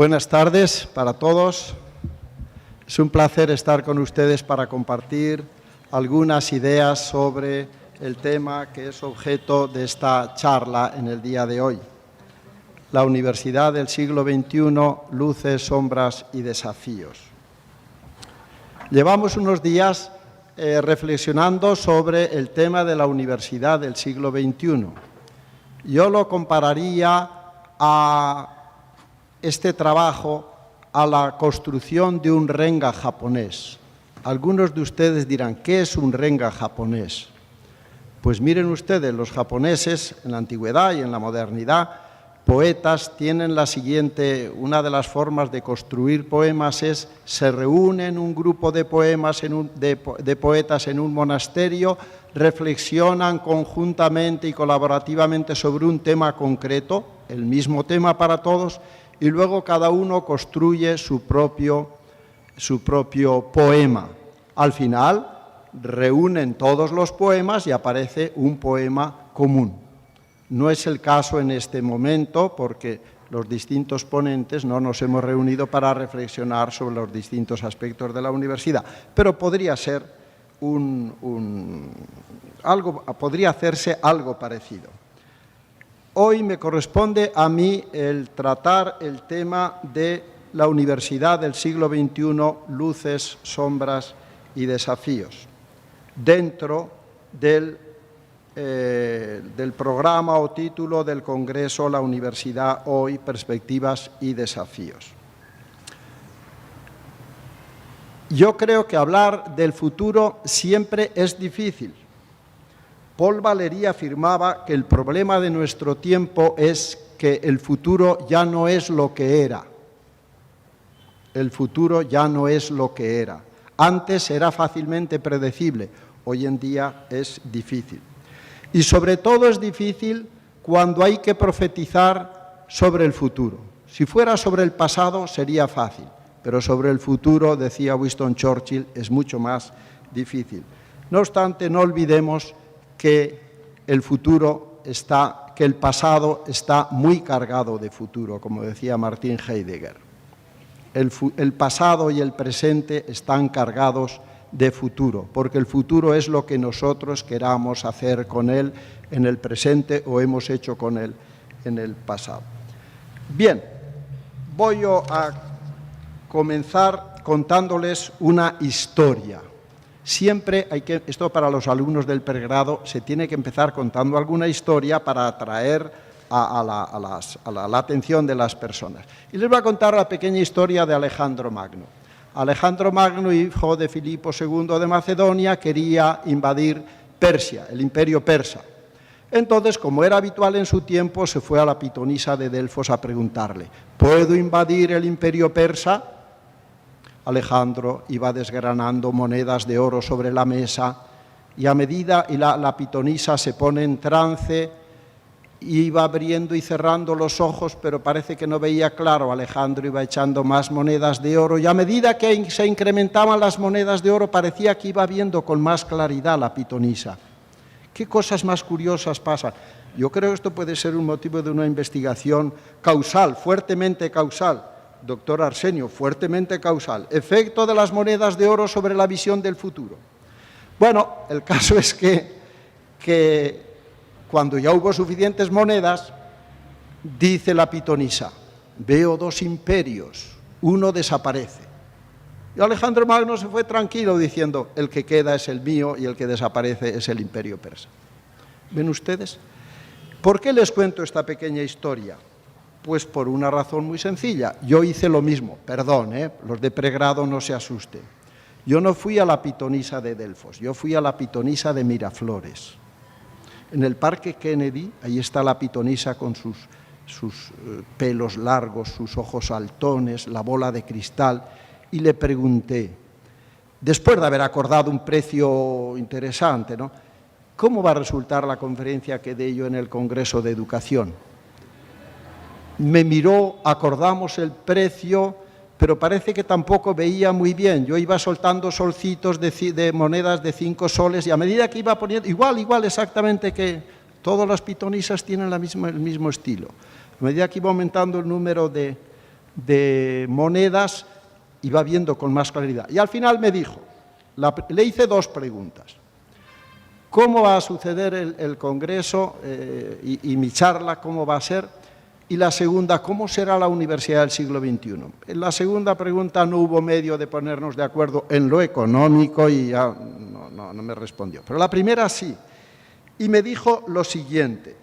Buenas tardes para todos. Es un placer estar con ustedes para compartir algunas ideas sobre el tema que es objeto de esta charla en el día de hoy. La Universidad del siglo XXI, luces, sombras y desafíos. Llevamos unos días reflexionando sobre el tema de la Universidad del siglo XXI. Yo lo compararía a este trabajo a la construcción de un renga japonés. Algunos de ustedes dirán, ¿qué es un renga japonés? Pues miren ustedes, los japoneses en la antigüedad y en la modernidad, poetas tienen la siguiente, una de las formas de construir poemas es, se reúnen un grupo de poetas en un monasterio, reflexionan conjuntamente y colaborativamente sobre un tema concreto, el mismo tema para todos, y luego cada uno construye su propio poema. Al final, reúnen todos los poemas y aparece un poema común. No es el caso en este momento porque los distintos ponentes no nos hemos reunido para reflexionar sobre los distintos aspectos de la universidad, pero podría ser podría hacerse algo parecido. Hoy me corresponde a mí el tratar el tema de la Universidad del siglo XXI, luces, sombras y desafíos, dentro del programa o título del Congreso La Universidad Hoy, Perspectivas y Desafíos. Yo creo que hablar del futuro siempre es difícil. Paul Valéry afirmaba que el problema de nuestro tiempo es que el futuro ya no es lo que era. El futuro ya no es lo que era. Antes era fácilmente predecible, hoy en día es difícil. Y sobre todo es difícil cuando hay que profetizar sobre el futuro. Si fuera sobre el pasado sería fácil, pero sobre el futuro, decía Winston Churchill, es mucho más difícil. No obstante, no olvidemos que el pasado está muy cargado de futuro, como decía Martin Heidegger. El pasado y el presente están cargados de futuro, porque el futuro es lo que nosotros queramos hacer con él en el presente o hemos hecho con él en el pasado. Bien, voy a comenzar contándoles una historia. Siempre esto para los alumnos del pregrado, se tiene que empezar contando alguna historia para atraer a la atención de las personas. Y les voy a contar la pequeña historia de Alejandro Magno. Alejandro Magno, hijo de Filipo II de Macedonia, quería invadir Persia, el imperio persa. Entonces, como era habitual en su tiempo, se fue a la pitonisa de Delfos a preguntarle, ¿puedo invadir el imperio persa? Alejandro iba desgranando monedas de oro sobre la mesa y a medida que la pitonisa se pone en trance, iba abriendo y cerrando los ojos, pero parece que no veía claro. Alejandro iba echando más monedas de oro y a medida que se incrementaban las monedas de oro, parecía que iba viendo con más claridad la pitonisa. ¿Qué cosas más curiosas pasan? Yo creo que esto puede ser un motivo de una investigación causal, fuertemente causal. Doctor Arsenio, fuertemente causal. Efecto de las monedas de oro sobre la visión del futuro. Bueno, el caso es que cuando ya hubo suficientes monedas, dice la pitonisa, veo dos imperios, uno desaparece. Y Alejandro Magno se fue tranquilo diciendo, el que queda es el mío y el que desaparece es el imperio persa. ¿Ven ustedes? ¿Por qué les cuento esta pequeña historia? Pues por una razón muy sencilla. Yo hice lo mismo, perdón, los de pregrado no se asusten. Yo no fui a la pitonisa de Delfos, yo fui a la pitonisa de Miraflores. En el Parque Kennedy, ahí está la pitonisa con sus pelos largos, sus ojos saltones, la bola de cristal, y le pregunté, después de haber acordado un precio interesante, ¿no? ¿Cómo va a resultar la conferencia que dé yo en el Congreso de Educación? Me miró, acordamos el precio, pero parece que tampoco veía muy bien. Yo iba soltando solcitos de monedas de 5 soles y a medida que iba poniendo, igual exactamente que todas las pitonisas tienen el mismo estilo. A medida que iba aumentando el número de de monedas, iba viendo con más claridad. Y al final me dijo, le hice 2 preguntas. ¿Cómo va a suceder el congreso y mi charla, cómo va a ser? Y la segunda, ¿cómo será la universidad del siglo XXI? En la segunda pregunta no hubo medio de ponernos de acuerdo en lo económico y ya no me respondió. Pero la primera sí. Y me dijo lo siguiente.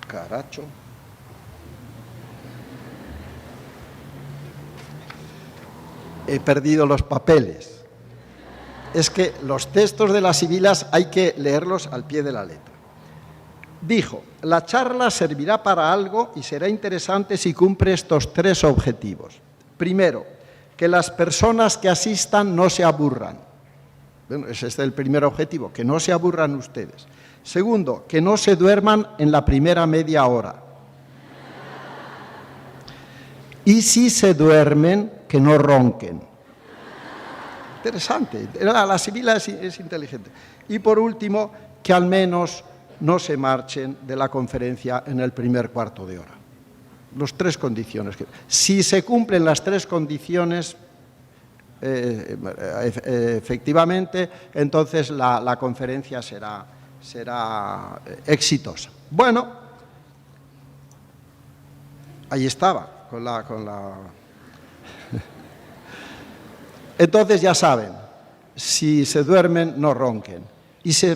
Caracho. He perdido los papeles. Es que los textos de las sibilas hay que leerlos al pie de la letra. Dijo, la charla servirá para algo y será interesante si cumple estos 3 objetivos. Primero, que las personas que asistan no se aburran. Bueno, ese es el primer objetivo, que no se aburran ustedes. Segundo, que no se duerman en la primera media hora. Y si se duermen, que no ronquen. Interesante, la sibila es inteligente. Y por último, que al menos no se marchen de la conferencia en el primer cuarto de hora. Las 3 condiciones. Si se cumplen las 3 condiciones, efectivamente, entonces la conferencia será exitosa. Bueno, ahí estaba, con la... Entonces ya saben, si se duermen, no ronquen. Y si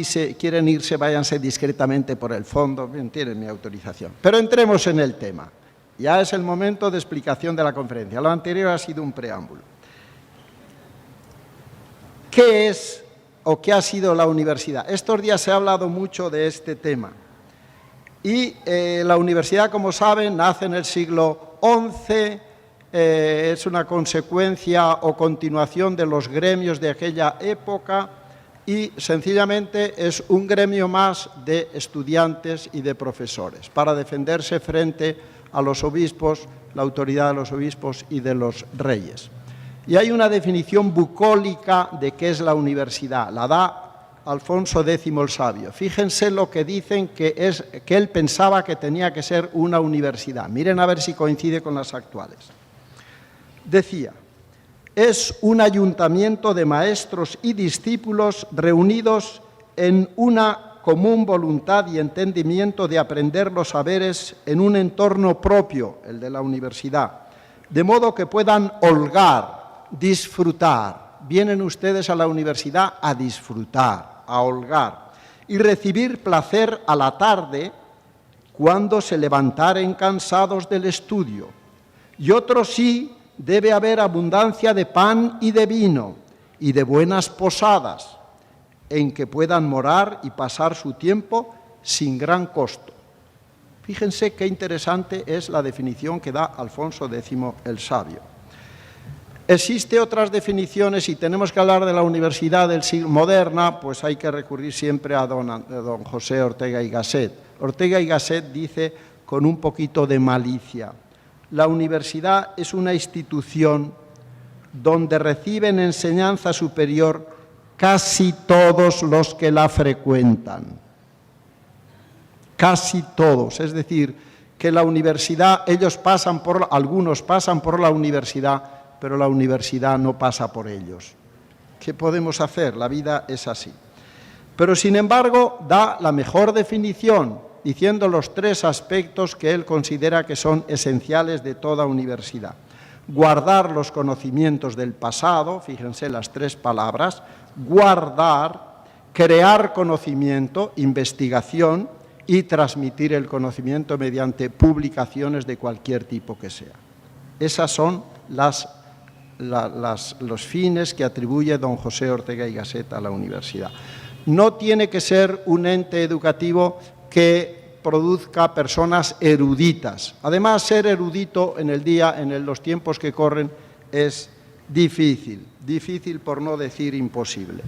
se quieren irse, váyanse discretamente por el fondo. Bien, tienen mi autorización. Pero entremos en el tema. Ya es el momento de explicación de la conferencia. Lo anterior ha sido un preámbulo. ¿Qué es o qué ha sido la universidad? Estos días se ha hablado mucho de este tema. Y la universidad, como saben, nace en el siglo XI, es una consecuencia o continuación de los gremios de aquella época y sencillamente es un gremio más de estudiantes y de profesores para defenderse frente a los obispos, la autoridad de los obispos y de los reyes. Y hay una definición bucólica de qué es la universidad, la da Alfonso X el Sabio. Fíjense lo que dicen que él pensaba que tenía que ser una universidad. Miren a ver si coincide con las actuales. Decía, es un ayuntamiento de maestros y discípulos reunidos en una común voluntad y entendimiento de aprender los saberes en un entorno propio, el de la universidad, de modo que puedan holgar, disfrutar. Vienen ustedes a la universidad a disfrutar, a holgar, y recibir placer a la tarde cuando se levantaren cansados del estudio. Y otros sí, debe haber abundancia de pan y de vino y de buenas posadas en que puedan morar y pasar su tiempo sin gran costo. Fíjense qué interesante es la definición que da Alfonso X el Sabio. Existen otras definiciones y tenemos que hablar de la universidad del siglo moderna, pues hay que recurrir siempre a don José Ortega y Gasset. Ortega y Gasset dice con un poquito de malicia: la universidad es una institución donde reciben enseñanza superior casi todos los que la frecuentan. Casi todos, es decir, que la universidad, algunos pasan por la universidad, pero la universidad no pasa por ellos. ¿Qué podemos hacer? La vida es así. Pero, sin embargo, da la mejor definición, diciendo los 3 aspectos que él considera que son esenciales de toda universidad. Guardar los conocimientos del pasado, fíjense las 3 palabras, guardar, crear conocimiento, investigación y transmitir el conocimiento mediante publicaciones de cualquier tipo que sea. Esas son los fines que atribuye don José Ortega y Gasset a la universidad. No tiene que ser un ente educativo que produzca personas eruditas. Además, ser erudito en los tiempos que corren es difícil por no decir imposible.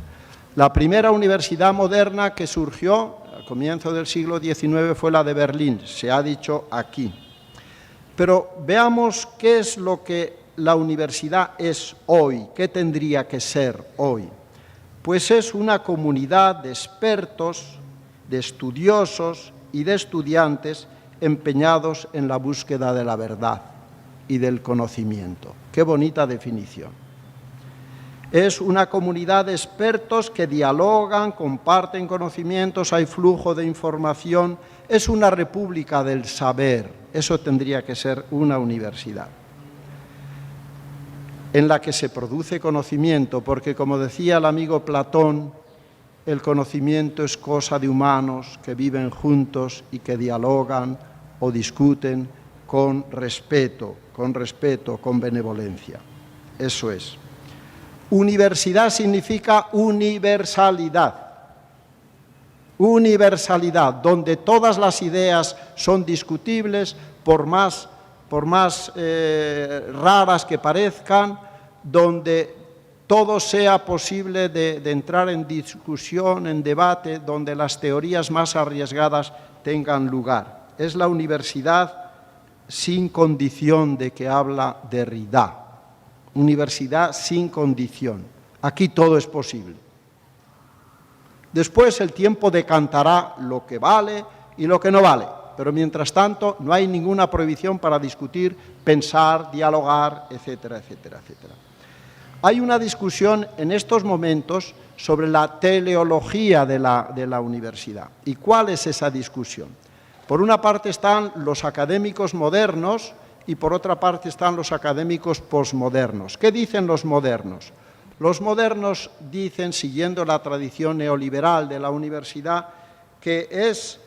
La primera universidad moderna que surgió al comienzo del siglo XIX fue la de Berlín, se ha dicho aquí. Pero veamos qué es lo que la universidad es hoy, qué tendría que ser hoy. Pues es una comunidad de expertos de estudiosos y de estudiantes empeñados en la búsqueda de la verdad y del conocimiento. Qué bonita definición. Es una comunidad de expertos que dialogan, comparten conocimientos, hay flujo de información. Es una república del saber. Eso tendría que ser una universidad en la que se produce conocimiento, porque, como decía el amigo Platón, el conocimiento es cosa de humanos que viven juntos y que dialogan o discuten con respeto, con benevolencia. Eso es. Universidad significa universalidad. Universalidad, donde todas las ideas son discutibles, por más raras que parezcan, donde todo sea posible de entrar en discusión, en debate, donde las teorías más arriesgadas tengan lugar. Es la universidad sin condición de que habla Derrida. Universidad sin condición. Aquí todo es posible. Después el tiempo decantará lo que vale y lo que no vale, pero mientras tanto no hay ninguna prohibición para discutir, pensar, dialogar, etcétera, etcétera, etcétera. Hay una discusión en estos momentos sobre la teleología de la universidad. ¿Y cuál es esa discusión? Por una parte están los académicos modernos y por otra parte están los académicos posmodernos. ¿Qué dicen los modernos? Los modernos dicen, siguiendo la tradición neoliberal de la universidad, que es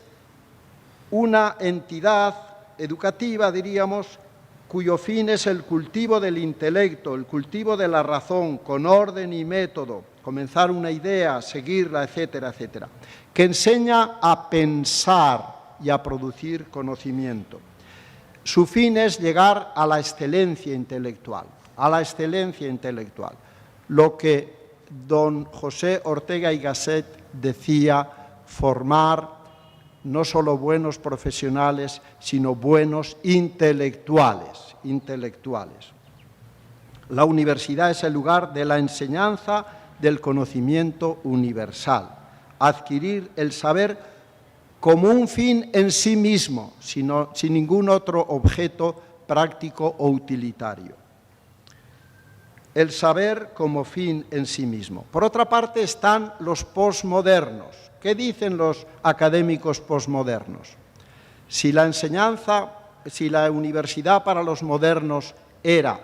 una entidad educativa, diríamos, cuyo fin es el cultivo del intelecto, el cultivo de la razón, con orden y método, comenzar una idea, seguirla, etcétera, etcétera, que enseña a pensar y a producir conocimiento. Su fin es llegar a la excelencia intelectual, lo que don José Ortega y Gasset decía, formar no solo buenos profesionales, sino buenos intelectuales. La universidad es el lugar de la enseñanza del conocimiento universal. Adquirir el saber como un fin en sí mismo, sin ningún otro objeto práctico o utilitario. El saber como fin en sí mismo. Por otra parte están los posmodernos. ¿Qué dicen los académicos posmodernos? Si la universidad para los modernos era,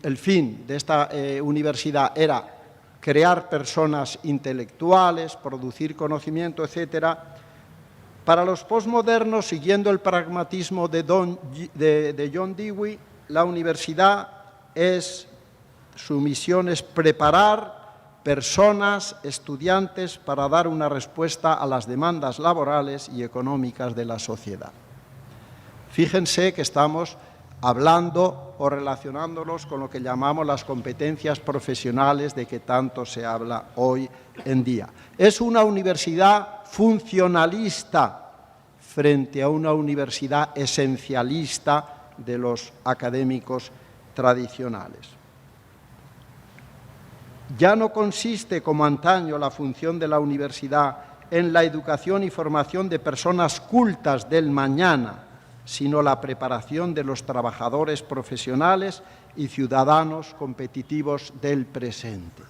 el fin de esta universidad era crear personas intelectuales, producir conocimiento, etcétera, para los posmodernos, siguiendo el pragmatismo de John Dewey, la universidad su misión es preparar personas, estudiantes, para dar una respuesta a las demandas laborales y económicas de la sociedad. Fíjense que estamos hablando o relacionándolos con lo que llamamos las competencias profesionales de que tanto se habla hoy en día. Es una universidad funcionalista frente a una universidad esencialista de los académicos tradicionales. Ya no consiste, como antaño, la función de la universidad en la educación y formación de personas cultas del mañana, sino la preparación de los trabajadores profesionales y ciudadanos competitivos del presente.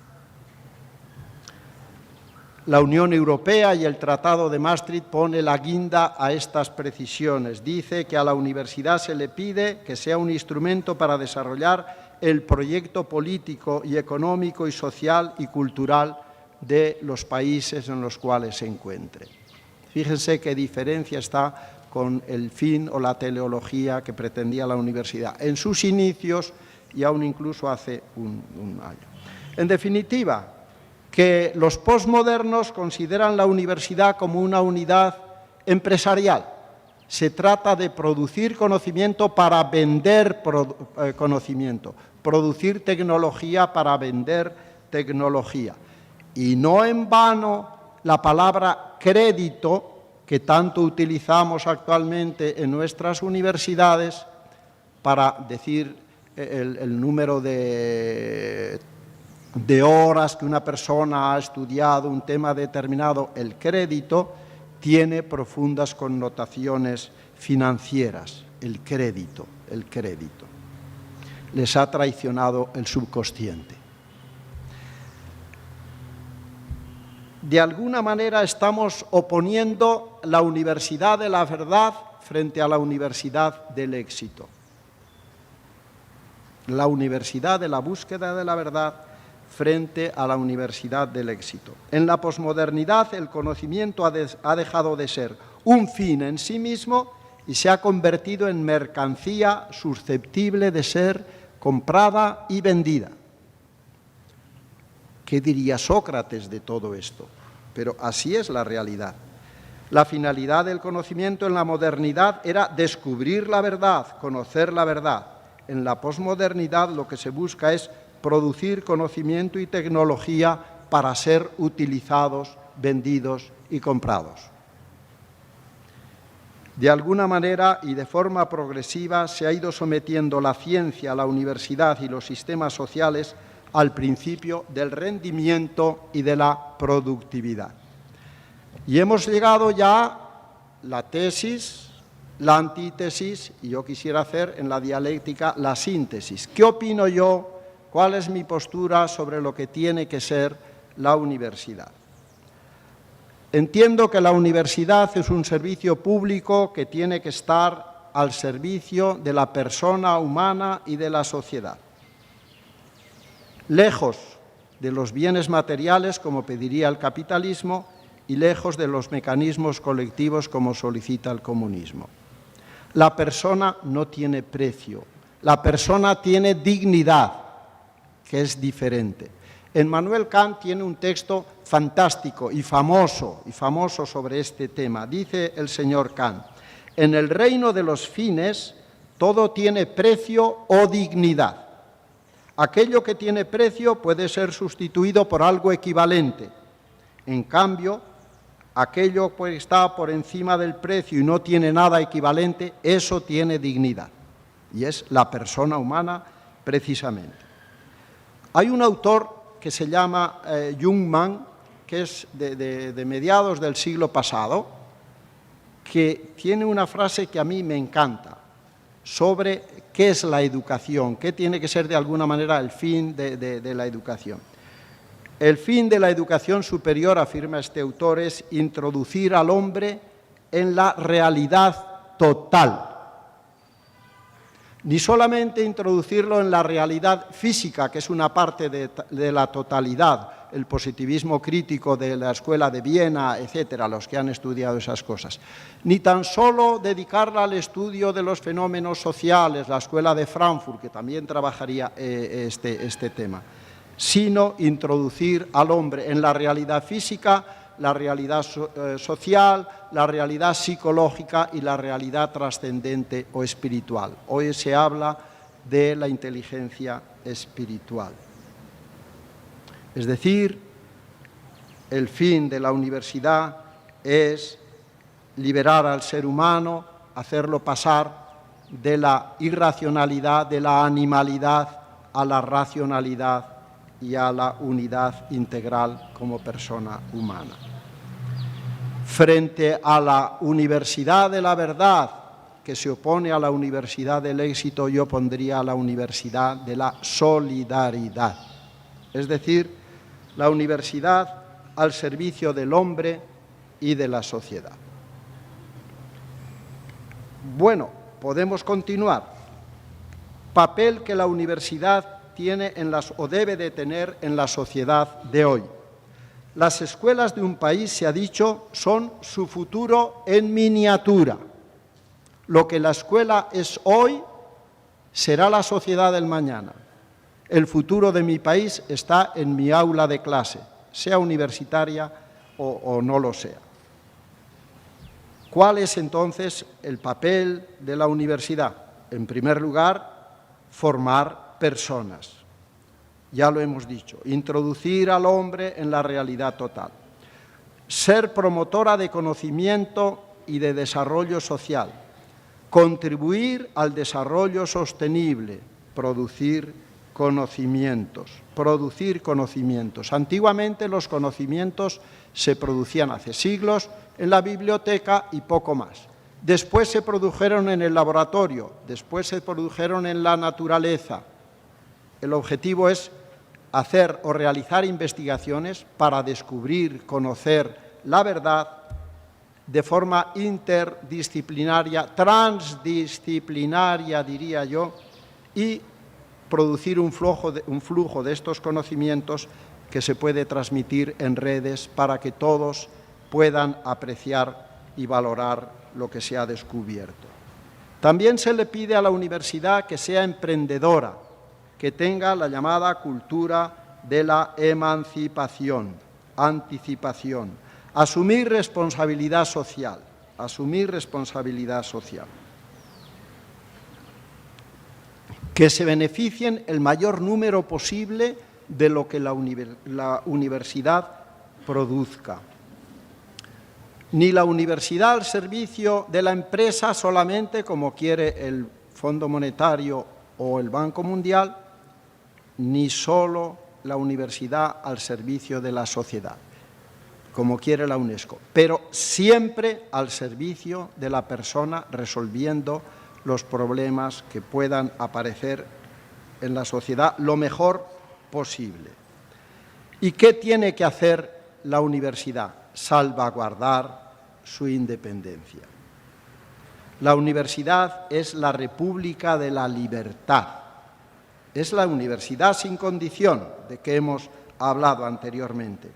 La Unión Europea y el Tratado de Maastricht pone la guinda a estas precisiones. Dice que a la universidad se le pide que sea un instrumento para desarrollar el proyecto político y económico y social y cultural de los países en los cuales se encuentre. Fíjense qué diferencia está con el fin o la teleología que pretendía la universidad en sus inicios y aún incluso hace un año. En definitiva, que los posmodernos consideran la universidad como una unidad empresarial. Se trata de producir conocimiento para vender conocimiento, producir tecnología para vender tecnología. Y no en vano la palabra crédito, que tanto utilizamos actualmente en nuestras universidades para decir el número de horas que una persona ha estudiado un tema determinado, el crédito, tiene profundas connotaciones financieras, el crédito. Les ha traicionado el subconsciente. De alguna manera estamos oponiendo la universidad de la verdad frente a la universidad del éxito. La universidad de la búsqueda de la verdad frente a la universidad del éxito. En la posmodernidad el conocimiento ha dejado de ser un fin en sí mismo y se ha convertido en mercancía susceptible de ser comprada y vendida. ¿Qué diría Sócrates de todo esto? Pero así es la realidad. La finalidad del conocimiento en la modernidad era descubrir la verdad, conocer la verdad. En la posmodernidad lo que se busca es producir conocimiento y tecnología para ser utilizados, vendidos y comprados. De alguna manera y de forma progresiva se ha ido sometiendo la ciencia, la universidad y los sistemas sociales al principio del rendimiento y de la productividad. Y hemos llegado ya a la tesis, la antítesis, y yo quisiera hacer en la dialéctica la síntesis. ¿Qué opino yo? ¿Cuál es mi postura sobre lo que tiene que ser la universidad? Entiendo que la universidad es un servicio público que tiene que estar al servicio de la persona humana y de la sociedad. Lejos de los bienes materiales, como pediría el capitalismo, y lejos de los mecanismos colectivos, como solicita el comunismo. La persona no tiene precio, la persona tiene dignidad, que es diferente. Immanuel Kant tiene un texto fantástico y famoso sobre este tema. Dice el señor Kant: en el reino de los fines todo tiene precio o dignidad. Aquello que tiene precio puede ser sustituido por algo equivalente. En cambio, aquello que está por encima del precio y no tiene nada equivalente, eso tiene dignidad. Y es la persona humana precisamente. Hay un autor que se llama Jungmann, que es de mediados del siglo pasado, que tiene una frase que a mí me encanta sobre qué es la educación, qué tiene que ser de alguna manera el fin de la educación. El fin de la educación superior, afirma este autor, es introducir al hombre en la realidad total. Ni solamente introducirlo en la realidad física, que es una parte de la totalidad, el positivismo crítico de la Escuela de Viena, etcétera, los que han estudiado esas cosas. Ni tan solo dedicarla al estudio de los fenómenos sociales, la Escuela de Frankfurt, que también trabajaría este tema, sino introducir al hombre en la realidad física, la realidad social, la realidad psicológica y la realidad trascendente o espiritual. Hoy se habla de la inteligencia espiritual. Es decir, el fin de la universidad es liberar al ser humano, hacerlo pasar de la irracionalidad, de la animalidad, a la racionalidad y a la unidad integral como persona humana. Frente a la universidad de la verdad, que se opone a la universidad del éxito, yo pondría a la universidad de la solidaridad. Es decir, la universidad al servicio del hombre y de la sociedad. Bueno, podemos continuar. Papel que la universidad tiene o debe de tener en la sociedad de hoy. Las escuelas de un país, se ha dicho, son su futuro en miniatura. Lo que la escuela es hoy será la sociedad del mañana. El futuro de mi país está en mi aula de clase, sea universitaria o no lo sea. ¿Cuál es entonces el papel de la universidad? En primer lugar, formar personas. Ya lo hemos dicho, introducir al hombre en la realidad total. Ser promotora de conocimiento y de desarrollo social. Contribuir al desarrollo sostenible, producir conocimientos. Antiguamente los conocimientos se producían hace siglos en la biblioteca y poco más. Después se produjeron en el laboratorio, después se produjeron en la naturaleza. El objetivo es hacer o realizar investigaciones para descubrir, conocer la verdad de forma interdisciplinaria, transdisciplinaria, diría yo, y producir un flujo de estos conocimientos que se puede transmitir en redes para que todos puedan apreciar y valorar lo que se ha descubierto. También se le pide a la universidad que sea emprendedora, que tenga la llamada cultura de la emancipación, anticipación, asumir responsabilidad social, que se beneficien el mayor número posible de lo que la universidad produzca. Ni la universidad al servicio de la empresa solamente, como quiere el Fondo Monetario o el Banco Mundial, ni solo la universidad al servicio de la sociedad, como quiere la UNESCO, pero siempre al servicio de la persona, resolviendo los problemas que puedan aparecer en la sociedad lo mejor posible. ¿Y qué tiene que hacer la universidad? Salvaguardar su independencia. La universidad es la República de la Libertad. Es la universidad sin condición, de que hemos hablado anteriormente.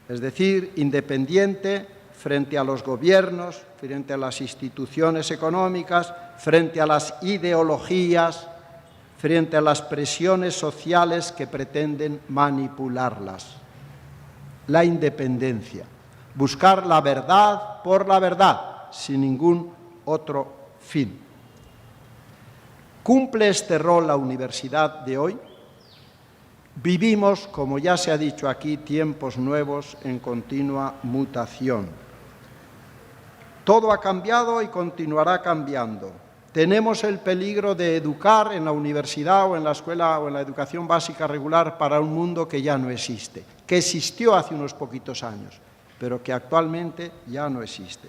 Es decir, independiente frente a los gobiernos, frente a las instituciones económicas, frente a las ideologías, frente a las presiones sociales que pretenden manipularlas. La independencia. Buscar la verdad por la verdad, sin ningún otro fin. ¿Cumple este rol la universidad de hoy? Vivimos, como ya se ha dicho aquí, tiempos nuevos en continua mutación. Todo ha cambiado y continuará cambiando. Tenemos el peligro de educar en la universidad o en la escuela o en la educación básica regular para un mundo que ya no existe, que existió hace unos poquitos años, pero que actualmente ya no existe.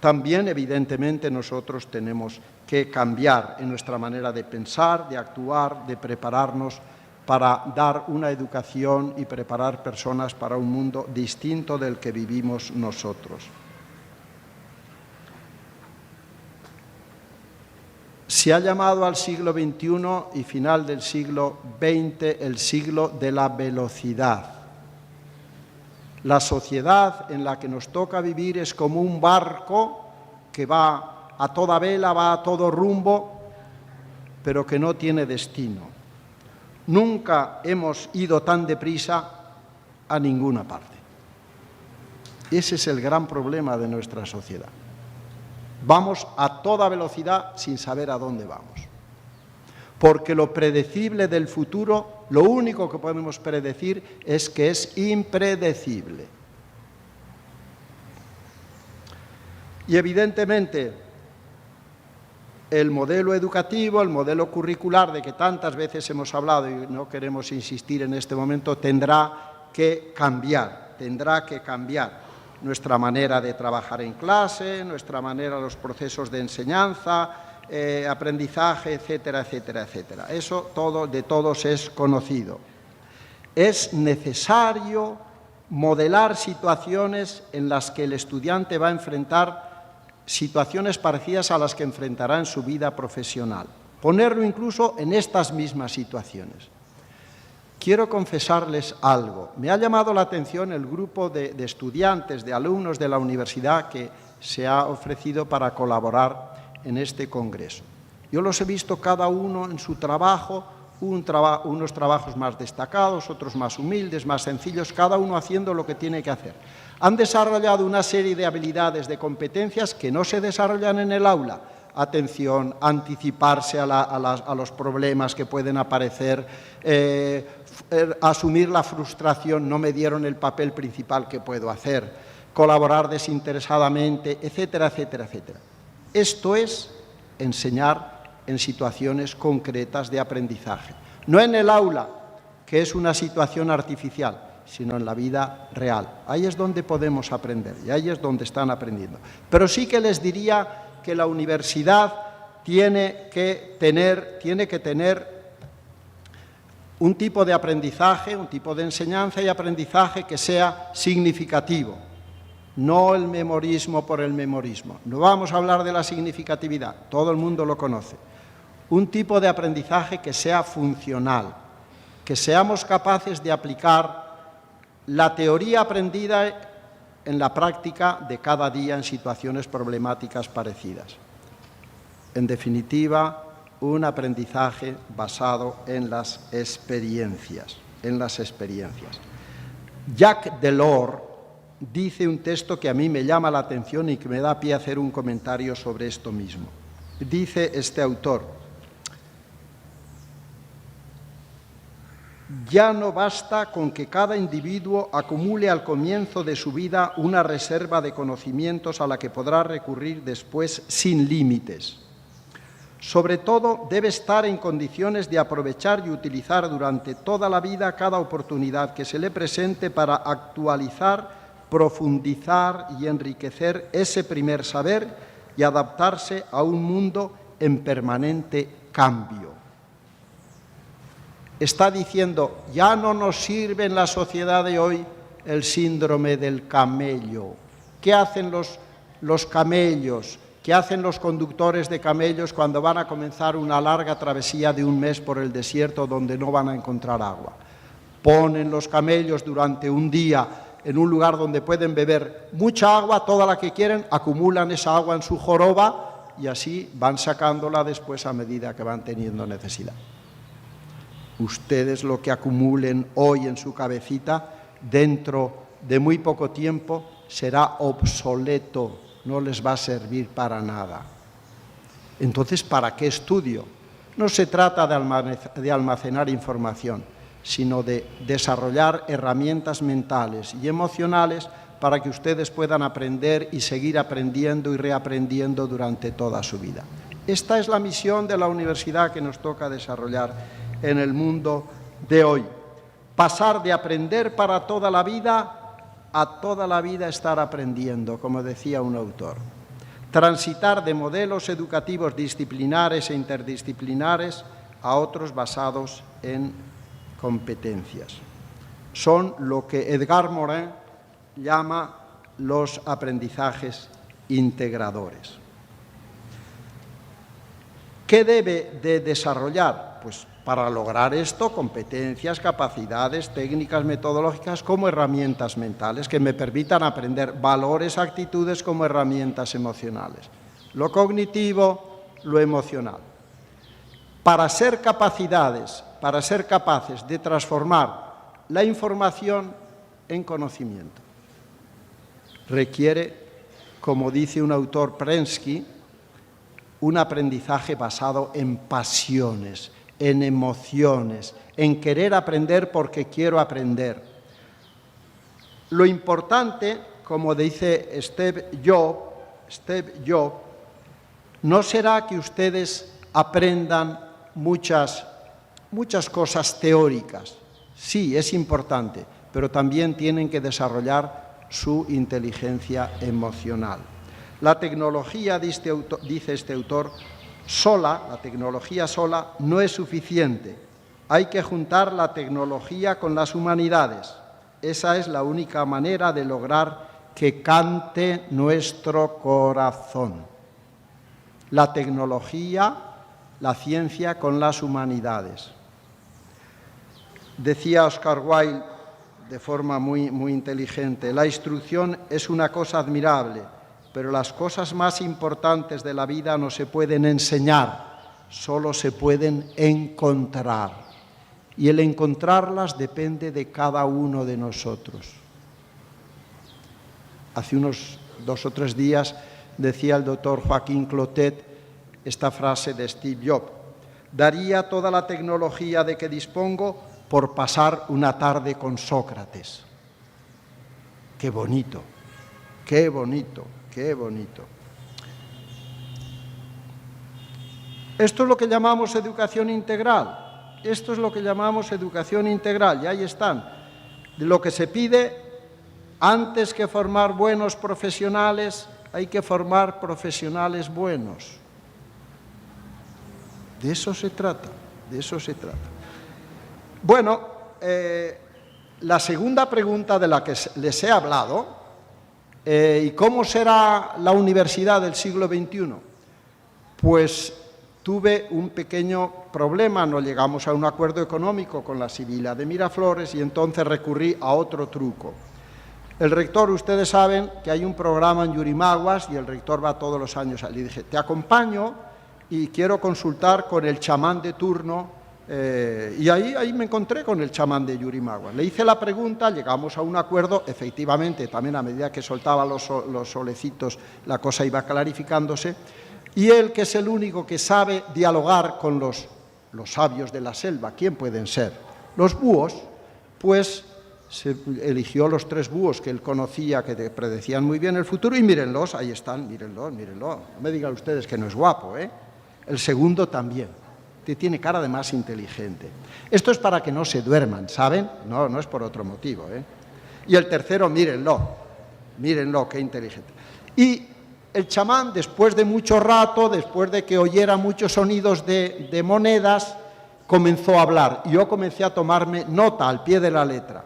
También, evidentemente, nosotros tenemos que cambiar en nuestra manera de pensar, de actuar, de prepararnos para dar una educación y preparar personas para un mundo distinto del que vivimos nosotros. Se ha llamado al siglo XXI y final del siglo XX el siglo de la velocidad. La sociedad en la que nos toca vivir es como un barco que va a toda vela, va a todo rumbo, pero que no tiene destino. Nunca hemos ido tan deprisa a ninguna parte. Ese es el gran problema de nuestra sociedad. Vamos a toda velocidad sin saber a dónde vamos. Porque lo predecible del futuro, lo único que podemos predecir es que es impredecible. Y evidentemente, el modelo educativo, el modelo curricular de que tantas veces hemos hablado y no queremos insistir en este momento, tendrá que cambiar nuestra manera de trabajar en clase, nuestra manera, los procesos de enseñanza, aprendizaje, etcétera, etcétera, etcétera. Eso todo, de todos es conocido. Es necesario modelar situaciones en las que el estudiante va a enfrentar situaciones parecidas a las que enfrentará en su vida profesional. Ponerlo incluso en estas mismas situaciones. Quiero confesarles algo. Me ha llamado la atención el grupo de estudiantes, de alumnos de la universidad que se ha ofrecido para colaborar en este congreso. Yo los he visto cada uno en su trabajo, unos trabajos más destacados, otros más humildes, más sencillos, cada uno haciendo lo que tiene que hacer. Han desarrollado una serie de habilidades, de competencias que no se desarrollan en el aula. Atención, anticiparse a los problemas que pueden aparecer, asumir la frustración, no me dieron el papel principal que puedo hacer, colaborar desinteresadamente, etcétera, etcétera, etcétera. Esto es enseñar en situaciones concretas de aprendizaje. No en el aula, que es una situación artificial, sino en la vida real. Ahí es donde podemos aprender y ahí es donde están aprendiendo. Pero sí que les diría que la universidad tiene que tener un tipo de aprendizaje, un tipo de enseñanza y aprendizaje que sea significativo, no el memorismo por el memorismo. No vamos a hablar de la significatividad, todo el mundo lo conoce. Un tipo de aprendizaje que sea funcional, que seamos capaces de aplicar la teoría aprendida en la práctica de cada día en situaciones problemáticas parecidas. En definitiva, un aprendizaje basado en las experiencias. Jacques Delors dice un texto que a mí me llama la atención y que me da pie a hacer un comentario sobre esto mismo. Dice este autor: ya no basta con que cada individuo acumule al comienzo de su vida una reserva de conocimientos a la que podrá recurrir después sin límites. Sobre todo, debe estar en condiciones de aprovechar y utilizar durante toda la vida cada oportunidad que se le presente para actualizar, profundizar y enriquecer ese primer saber y adaptarse a un mundo en permanente cambio. Está diciendo, ya no nos sirve en la sociedad de hoy el síndrome del camello. ¿Qué hacen los camellos? ¿Qué hacen los conductores de camellos cuando van a comenzar una larga travesía de un mes por el desierto donde no van a encontrar agua? Ponen los camellos durante un día en un lugar donde pueden beber mucha agua, toda la que quieren, acumulan esa agua en su joroba y así van sacándola después a medida que van teniendo necesidad. Ustedes lo que acumulen hoy en su cabecita, dentro de muy poco tiempo será obsoleto, no les va a servir para nada. Entonces, ¿para qué estudio? No se trata de almacenar información, sino de desarrollar herramientas mentales y emocionales para que ustedes puedan aprender y seguir aprendiendo y reaprendiendo durante toda su vida. Esta es la misión de la universidad que nos toca desarrollar en el mundo de hoy. Pasar de aprender para toda la vida a toda la vida estar aprendiendo, como decía un autor. Transitar de modelos educativos disciplinares e interdisciplinares a otros basados en competencias. Son lo que Edgar Morin llama los aprendizajes integradores. ¿Qué debe de desarrollar? Pues para lograr esto, competencias, capacidades, técnicas metodológicas como herramientas mentales que me permitan aprender valores, actitudes como herramientas emocionales. Lo cognitivo, lo emocional. Para ser capaces de transformar la información en conocimiento, requiere, como dice un autor, Prensky, un aprendizaje basado en pasiones, en emociones, en querer aprender porque quiero aprender. Lo importante, como dice Steve Jobs, no será que ustedes aprendan muchas cosas teóricas. Sí, es importante, pero también tienen que desarrollar su inteligencia emocional. La tecnología, dice este autor, la tecnología sola no es suficiente. Hay que juntar la tecnología con las humanidades. Esa es la única manera de lograr que cante nuestro corazón. La tecnología, la ciencia con las humanidades. Decía Oscar Wilde de forma muy inteligente, la instrucción es una cosa admirable, pero las cosas más importantes de la vida no se pueden enseñar, solo se pueden encontrar. Y el encontrarlas depende de cada uno de nosotros. Hace unos 2 o 3 días decía el doctor Joaquín Clotet esta frase de Steve Jobs: daría toda la tecnología de que dispongo por pasar una tarde con Sócrates. Qué bonito, qué bonito. Qué bonito. Esto es lo que llamamos educación integral. Esto es lo que llamamos educación integral, y ahí están. Lo que se pide, antes que formar buenos profesionales, hay que formar profesionales buenos. De eso se trata, de eso se trata. Bueno, la segunda pregunta de la que les he hablado, ¿y cómo será la universidad del siglo XXI? Pues tuve un pequeño problema, no llegamos a un acuerdo económico con la Sibila de Miraflores y entonces recurrí a otro truco. El rector, ustedes saben que hay un programa en Yurimaguas y el rector va todos los años. Le dije, te acompaño y quiero consultar con el chamán de turno. Y ahí me encontré con el chamán de Yurimaguas. Le hice la pregunta, llegamos a un acuerdo, efectivamente, también a medida que soltaba los solecitos la cosa iba clarificándose, y él, que es el único que sabe dialogar con los sabios de la selva, ¿quién pueden ser? Los búhos, pues se eligió los 3 búhos que él conocía, que predecían muy bien el futuro, y mírenlos, ahí están, mírenlos, mírenlos. No me digan ustedes que no es guapo, ¿eh? El segundo también. Tiene cara de más inteligente. Esto es para que no se duerman, ¿saben? No es por otro motivo, ¿eh? Y el tercero, mírenlo, qué inteligente. Y el chamán, después de mucho rato, después de que oyera muchos sonidos de monedas, comenzó a hablar. Y yo comencé a tomarme nota al pie de la letra.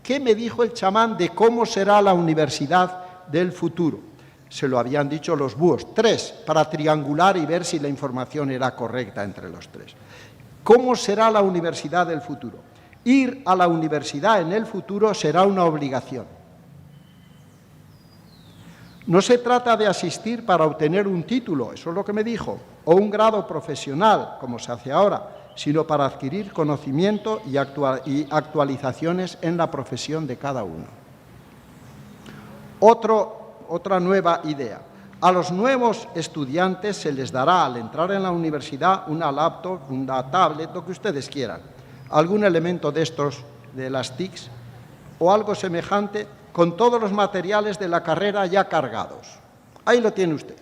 ¿Qué me dijo el chamán de cómo será la universidad del futuro? Se lo habían dicho los búhos, 3, para triangular y ver si la información era correcta entre los 3. ¿Cómo será la universidad del futuro? Ir a la universidad en el futuro será una obligación. No se trata de asistir para obtener un título, eso es lo que me dijo, o un grado profesional, como se hace ahora, sino para adquirir conocimiento y actualizaciones en la profesión de cada uno. Otra nueva idea. A los nuevos estudiantes se les dará al entrar en la universidad una laptop, una tablet, lo que ustedes quieran, algún elemento de estos, de las TICs, o algo semejante, con todos los materiales de la carrera ya cargados. Ahí lo tiene usted.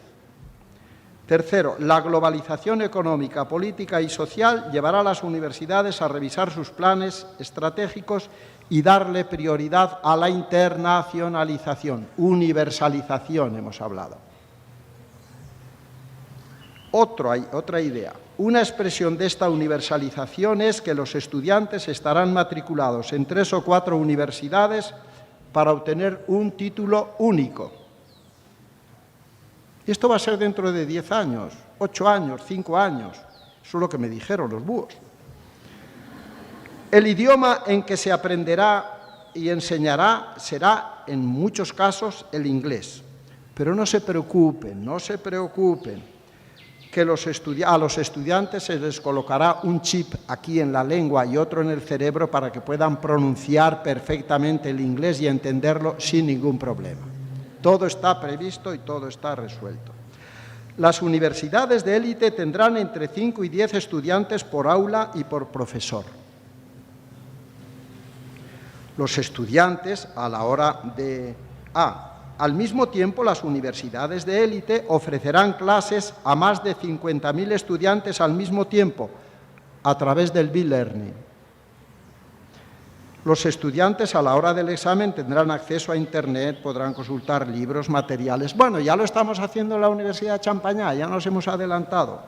Tercero, la globalización económica, política y social llevará a las universidades a revisar sus planes estratégicos y darle prioridad a la internacionalización, universalización hemos hablado. Otra idea. Una expresión de esta universalización es que los estudiantes estarán matriculados en 3 o 4 universidades para obtener un título único. Y esto va a ser dentro de 10 años, 8 años, 5 años. Eso es lo que me dijeron los búhos. El idioma en que se aprenderá y enseñará será, en muchos casos, el inglés. Pero no se preocupen, que a los estudiantes se les colocará un chip aquí en la lengua y otro en el cerebro para que puedan pronunciar perfectamente el inglés y entenderlo sin ningún problema. Todo está previsto y todo está resuelto. Las universidades de élite tendrán entre 5 y 10 estudiantes por aula y por profesor. Los estudiantes, a la hora de... Al mismo tiempo, las universidades de élite ofrecerán clases a más de 50.000 estudiantes al mismo tiempo a través del e-learning. Los estudiantes a la hora del examen tendrán acceso a Internet, podrán consultar libros, materiales. Bueno, ya lo estamos haciendo en la Universidad de Champañá, ya nos hemos adelantado.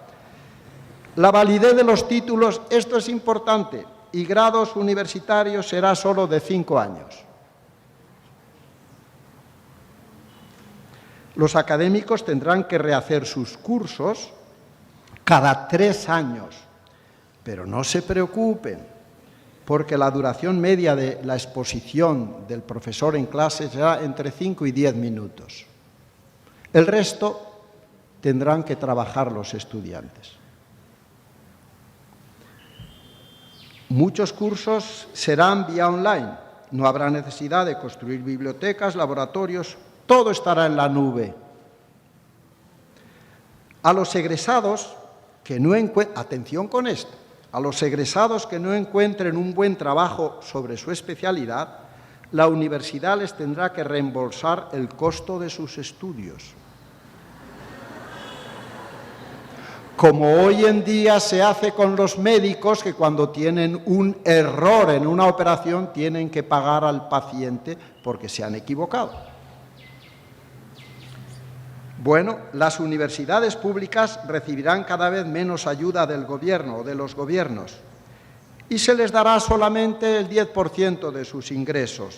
La validez de los títulos, esto es importante, y grados universitarios será solo de 5 años. Los académicos tendrán que rehacer sus cursos cada 3 años, pero no se preocupen, porque la duración media de la exposición del profesor en clase será entre 5 y 10 minutos. El resto tendrán que trabajar los estudiantes. Muchos cursos serán vía online. No habrá necesidad de construir bibliotecas, laboratorios, todo estará en la nube. A los egresados que no encuentren, atención con esto, a los egresados que no encuentren un buen trabajo sobre su especialidad, la universidad les tendrá que reembolsar el costo de sus estudios. Como hoy en día se hace con los médicos, que cuando tienen un error en una operación tienen que pagar al paciente porque se han equivocado. Bueno, las universidades públicas recibirán cada vez menos ayuda del gobierno o de los gobiernos y se les dará solamente el 10% de sus ingresos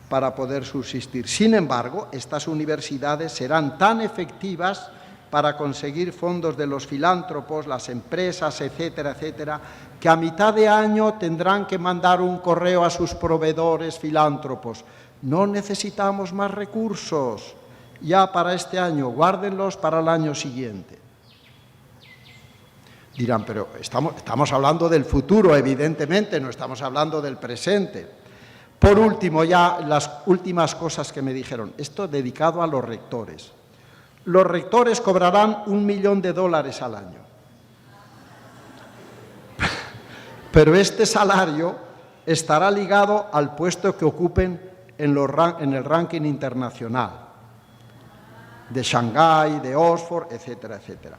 para poder subsistir. Sin embargo, estas universidades serán tan efectivas para conseguir fondos de los filántropos, las empresas, etcétera, etcétera, que a mitad de año tendrán que mandar un correo a sus proveedores filántropos. No necesitamos más recursos ya para este año, guárdenlos para el año siguiente. Dirán, pero estamos hablando del futuro, evidentemente, no estamos hablando del presente. Por último, ya las últimas cosas que me dijeron, esto dedicado a los rectores. Los rectores cobrarán $1 millón al año. Pero este salario estará ligado al puesto que ocupen en el ranking internacional, de Shanghái, de Oxford, etcétera, etcétera.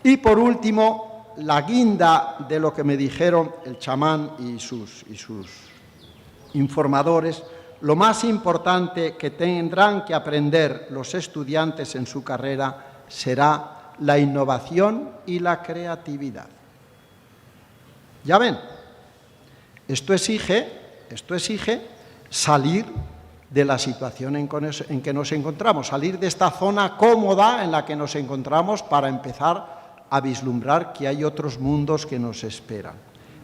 Y por último, la guinda de lo que me dijeron el chamán y sus informadores, lo más importante que tendrán que aprender los estudiantes en su carrera será la innovación y la creatividad. Ya ven, esto exige salir de la situación en que nos encontramos, salir de esta zona cómoda en la que nos encontramos para empezar a vislumbrar que hay otros mundos que nos esperan.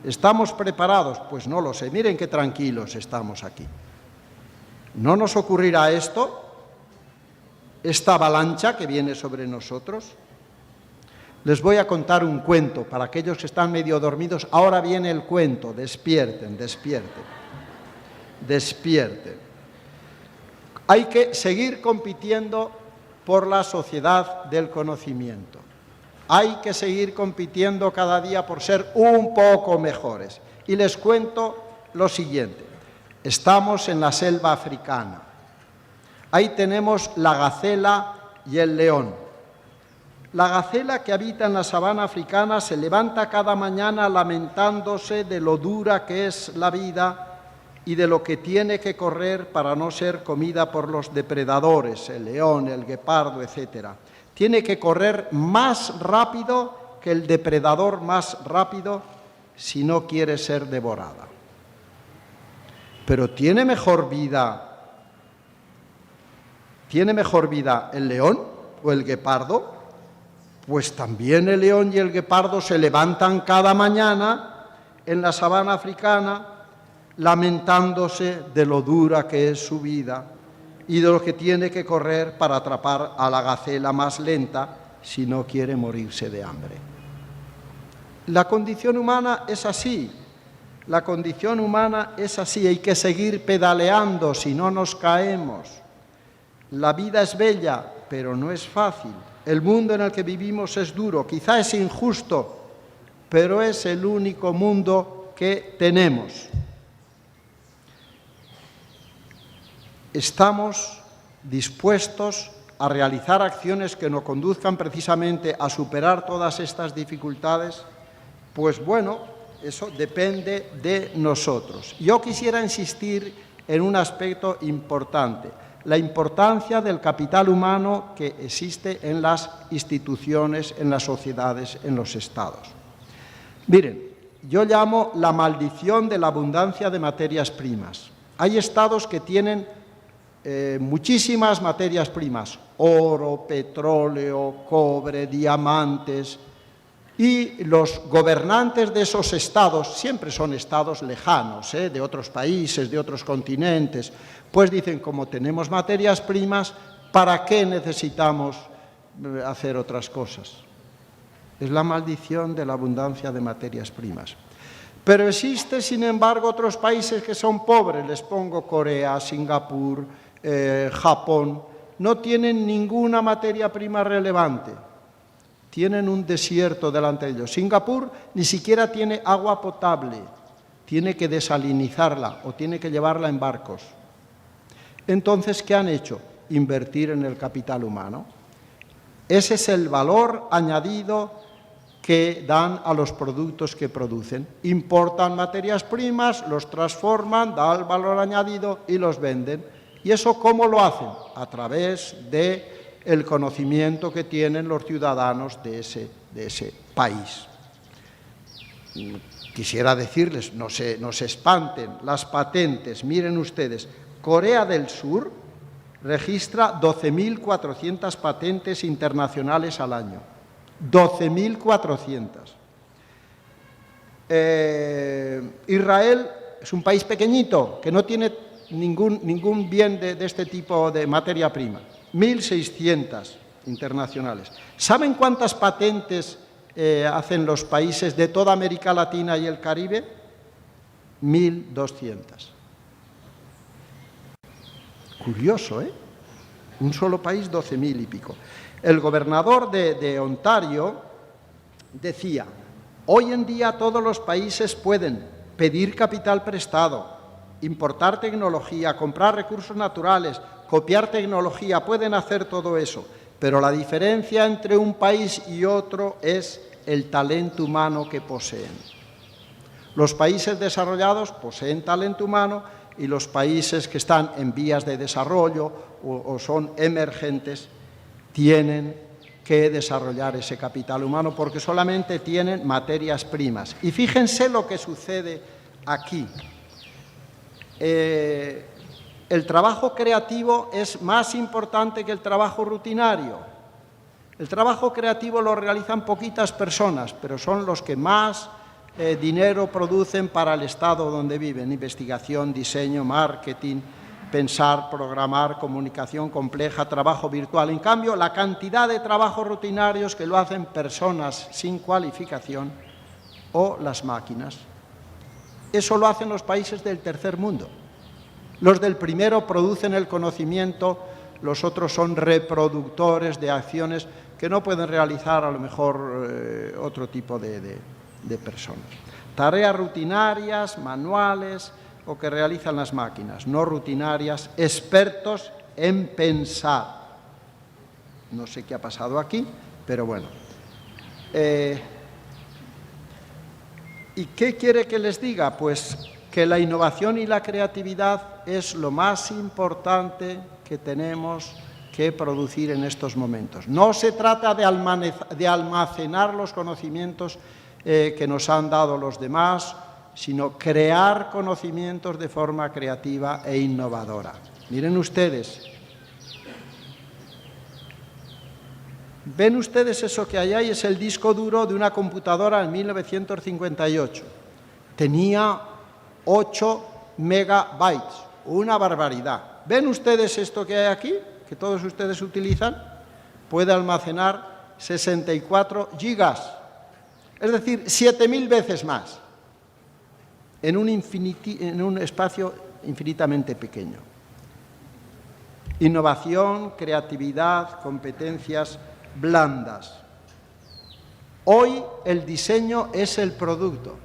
¿Estamos preparados? Pues no lo sé. Miren qué tranquilos estamos aquí. ¿No nos ocurrirá esto? ¿Esta avalancha que viene sobre nosotros? Les voy a contar un cuento para aquellos que están medio dormidos. Ahora viene el cuento. Despierten, despierten. Despierten. Hay que seguir compitiendo por la sociedad del conocimiento. Hay que seguir compitiendo cada día por ser un poco mejores. Y les cuento lo siguiente. Estamos en la selva africana. Ahí tenemos la gacela y el león. La gacela que habita en la sabana africana se levanta cada mañana lamentándose de lo dura que es la vida y de lo que tiene que correr para no ser comida por los depredadores, el león, el guepardo, etc. Tiene que correr más rápido que el depredador más rápido si no quiere ser devorada. Pero ¿tiene mejor vida el león o el guepardo? Pues también el león y el guepardo se levantan cada mañana en la sabana africana lamentándose de lo dura que es su vida y de lo que tiene que correr para atrapar a la gacela más lenta si no quiere morirse de hambre. La condición humana es así. La condición humana es así, hay que seguir pedaleando, si no nos caemos. La vida es bella, pero no es fácil. El mundo en el que vivimos es duro, quizá es injusto, pero es el único mundo que tenemos. ¿Estamos dispuestos a realizar acciones que nos conduzcan precisamente a superar todas estas dificultades? Pues bueno, eso depende de nosotros. Yo quisiera insistir en un aspecto importante, la importancia del capital humano que existe en las instituciones, en las sociedades, en los estados. Miren, yo llamo la maldición de la abundancia de materias primas. Hay estados que tienen muchísimas materias primas, oro, petróleo, cobre, diamantes. Y los gobernantes de esos estados, siempre son estados lejanos, de otros países, de otros continentes, pues dicen, como tenemos materias primas, ¿para qué necesitamos hacer otras cosas? Es la maldición de la abundancia de materias primas. Pero existe, sin embargo, otros países que son pobres, les pongo Corea, Singapur, Japón, no tienen ninguna materia prima relevante. Tienen un desierto delante de ellos. Singapur ni siquiera tiene agua potable, tiene que desalinizarla o tiene que llevarla en barcos. Entonces, ¿qué han hecho? Invertir en el capital humano. Ese es el valor añadido que dan a los productos que producen. Importan materias primas, los transforman, dan el valor añadido y los venden. ¿Y eso cómo lo hacen? A través del conocimiento que tienen los ciudadanos de ese país. Quisiera decirles, no se espanten, las patentes, miren ustedes, Corea del Sur registra 12.400 patentes internacionales al año. 12.400. Israel es un país pequeñito que no tiene ningún bien de este tipo de materia prima. 1.600 internacionales. ¿Saben cuántas patentes hacen los países de toda América Latina y el Caribe? 1.200. Curioso, ¿eh? Un solo país, 12.000 y pico. El gobernador de Ontario decía, hoy en día todos los países pueden pedir capital prestado, importar tecnología, comprar recursos naturales, copiar tecnología, pueden hacer todo eso, pero la diferencia entre un país y otro es el talento humano que poseen. Los países desarrollados poseen talento humano y los países que están en vías de desarrollo o son emergentes tienen que desarrollar ese capital humano porque solamente tienen materias primas. Y fíjense lo que sucede aquí. El trabajo creativo es más importante que el trabajo rutinario. El trabajo creativo lo realizan poquitas personas, pero son los que más dinero producen para el estado donde viven. Investigación, diseño, marketing, pensar, programar, comunicación compleja, trabajo virtual. En cambio, la cantidad de trabajos rutinarios que lo hacen personas sin cualificación o las máquinas. Eso lo hacen los países del tercer mundo. Los del primero producen el conocimiento, los otros son reproductores de acciones que no pueden realizar a lo mejor otro tipo de personas. Tareas rutinarias, manuales o que realizan las máquinas, no rutinarias, expertos en pensar. No sé qué ha pasado aquí, pero bueno. ¿Y qué quiere que les diga? Pues que la innovación y la creatividad es lo más importante que tenemos que producir en estos momentos. No se trata de almacenar los conocimientos que nos han dado los demás, sino crear conocimientos de forma creativa e innovadora. Miren ustedes. ¿Ven ustedes eso que hay ahí? Es el disco duro de una computadora en 1958. Tenía 8 megabytes, una barbaridad. ¿Ven ustedes esto que hay aquí, que todos ustedes utilizan? Puede almacenar 64 gigas, es decir, 7.000 veces más, en un espacio infinitamente pequeño. Innovación, creatividad, competencias blandas. Hoy el diseño es el producto.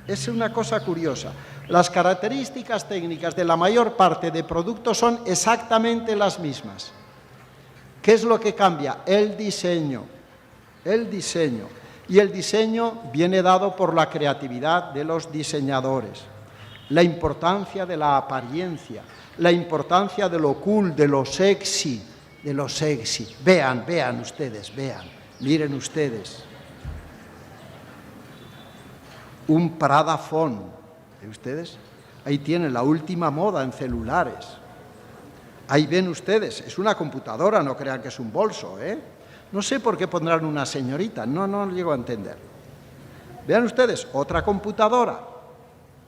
Es una cosa curiosa. Las características técnicas de la mayor parte de productos son exactamente las mismas. ¿Qué es lo que cambia? El diseño. El diseño. Y el diseño viene dado por la creatividad de los diseñadores. La importancia de la apariencia, la importancia de lo cool, de lo sexy, de lo sexy. Vean, vean ustedes, vean, miren ustedes. Un Prada Phone, ¿ven ustedes? Ahí tienen la última moda en celulares. Ahí ven ustedes, es una computadora, no crean que es un bolso, ¿eh? No sé por qué pondrán una señorita, no lo llego a entender. Vean ustedes, otra computadora,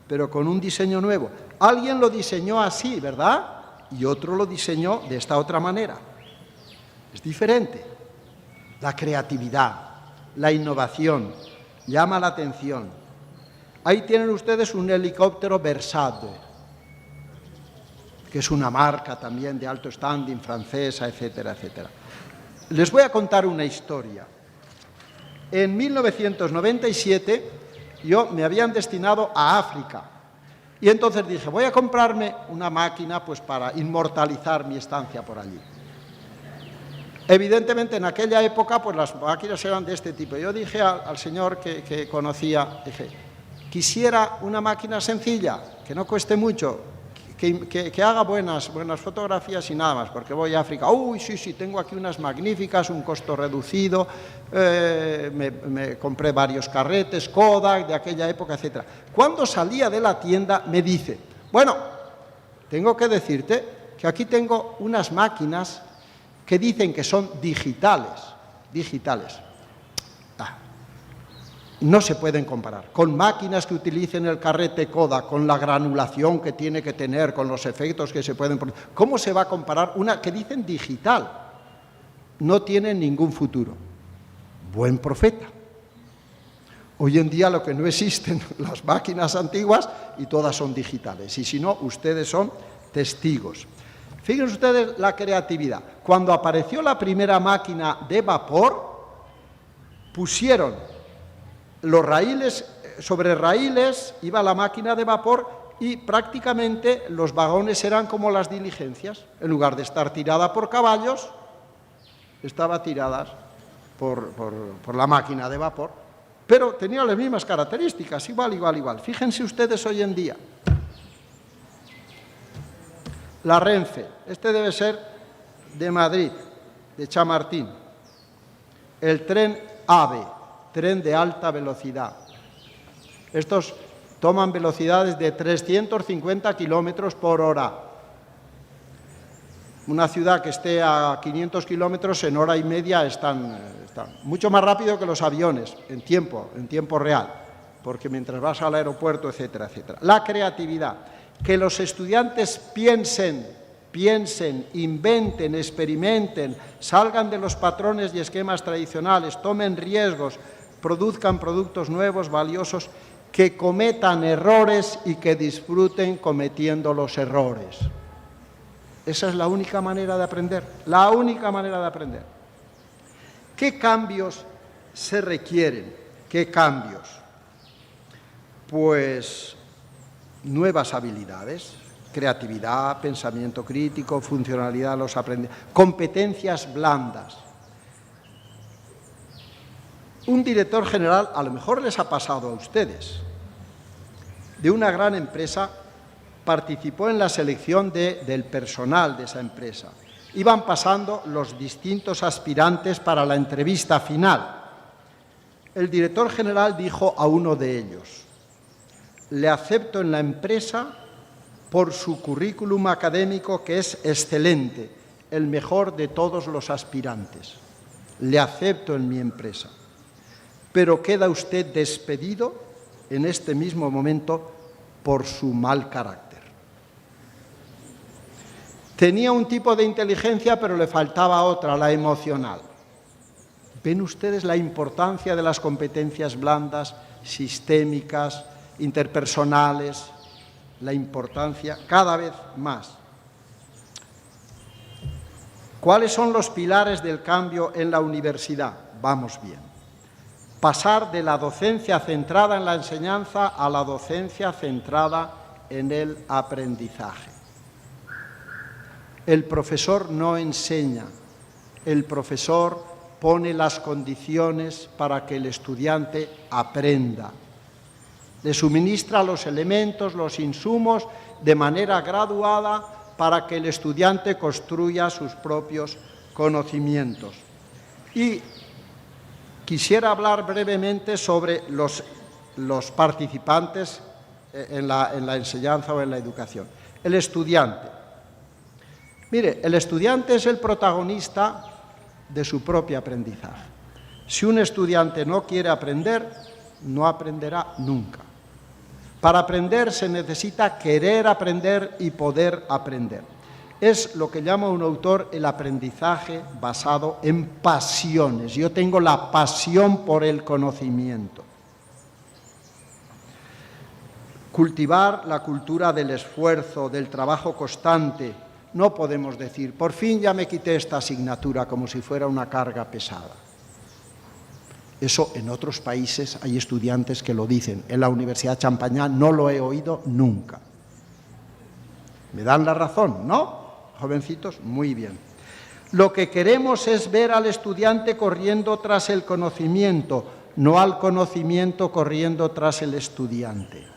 pero con un diseño nuevo. Alguien lo diseñó así, ¿verdad? Y otro lo diseñó de esta otra manera. Es diferente. La creatividad, la innovación, llama la atención. Ahí tienen ustedes un helicóptero Versade, que es una marca también de alto standing, francesa, etcétera, etcétera. Les voy a contar una historia. En 1997 yo me habían destinado a África y entonces dije, voy a comprarme una máquina pues para inmortalizar mi estancia por allí. Evidentemente, en aquella época, pues las máquinas eran de este tipo. Yo dije al señor que conocía, dije, quisiera una máquina sencilla, que no cueste mucho, que haga buenas fotografías y nada más, porque voy a África. Uy, sí, tengo aquí unas magníficas, un costo reducido, me compré varios carretes, Kodak, de aquella época, etc. Cuando salía de la tienda, me dice, bueno, tengo que decirte que aquí tengo unas máquinas que dicen que son digitales. No se pueden comparar con máquinas que utilicen el carrete Kodak, con la granulación que tiene que tener, con los efectos que se pueden poner. ¿Cómo se va a comparar una que dicen digital? No tiene ningún futuro. Buen profeta. Hoy en día lo que no existen, las máquinas antiguas, y todas son digitales. Y si no, ustedes son testigos. Fíjense ustedes la creatividad. Cuando apareció la primera máquina de vapor, pusieron los raíles, sobre raíles iba la máquina de vapor y prácticamente los vagones eran como las diligencias. En lugar de estar tirada por caballos, estaba tirada por la máquina de vapor. Pero tenía las mismas características, igual. Fíjense ustedes hoy en día. La Renfe, este debe ser de Madrid, de Chamartín. El tren AVE, tren de alta velocidad. Estos toman velocidades de 350 kilómetros por hora. Una ciudad que esté a 500 kilómetros en hora y media están mucho más rápido que los aviones, en tiempo real, porque mientras vas al aeropuerto, etcétera. La creatividad. Que los estudiantes piensen, inventen, experimenten, salgan de los patrones y esquemas tradicionales, tomen riesgos, produzcan productos nuevos, valiosos, que cometan errores y que disfruten cometiendo los errores. Esa es la única manera de aprender, la única manera de aprender. ¿Qué cambios se requieren? ¿Qué cambios? Pues nuevas habilidades, creatividad, pensamiento crítico, funcionalidad de los aprendizajes, competencias blandas. Un director general, a lo mejor les ha pasado a ustedes, de una gran empresa, participó en la selección del personal de esa empresa. Iban pasando los distintos aspirantes para la entrevista final. El director general dijo a uno de ellos: le acepto en la empresa por su currículum académico, que es excelente, el mejor de todos los aspirantes. Le acepto en mi empresa. Pero queda usted despedido en este mismo momento por su mal carácter. Tenía un tipo de inteligencia, pero le faltaba otra, la emocional. ¿Ven ustedes la importancia de las competencias blandas, sistémicas, interpersonales? La importancia cada vez más. ¿Cuáles son los pilares del cambio en la universidad? Vamos bien. Pasar de la docencia centrada en la enseñanza a la docencia centrada en el aprendizaje. El profesor no enseña, el profesor pone las condiciones para que el estudiante aprenda. Le suministra los elementos, los insumos, de manera graduada para que el estudiante construya sus propios conocimientos. Y quisiera hablar brevemente sobre los participantes en la enseñanza o en la educación. El estudiante. Mire, el estudiante es el protagonista de su propio aprendizaje. Si un estudiante no quiere aprender, no aprenderá nunca. Para aprender se necesita querer aprender y poder aprender. Es lo que llama un autor el aprendizaje basado en pasiones. Yo tengo la pasión por el conocimiento. Cultivar la cultura del esfuerzo, del trabajo constante. No podemos decir, por fin ya me quité esta asignatura, como si fuera una carga pesada. Eso en otros países hay estudiantes que lo dicen. En la Universidad Champagnat no lo he oído nunca. ¿Me dan la razón, no? Jovencitos, muy bien. Lo que queremos es ver al estudiante corriendo tras el conocimiento, no al conocimiento corriendo tras el estudiante.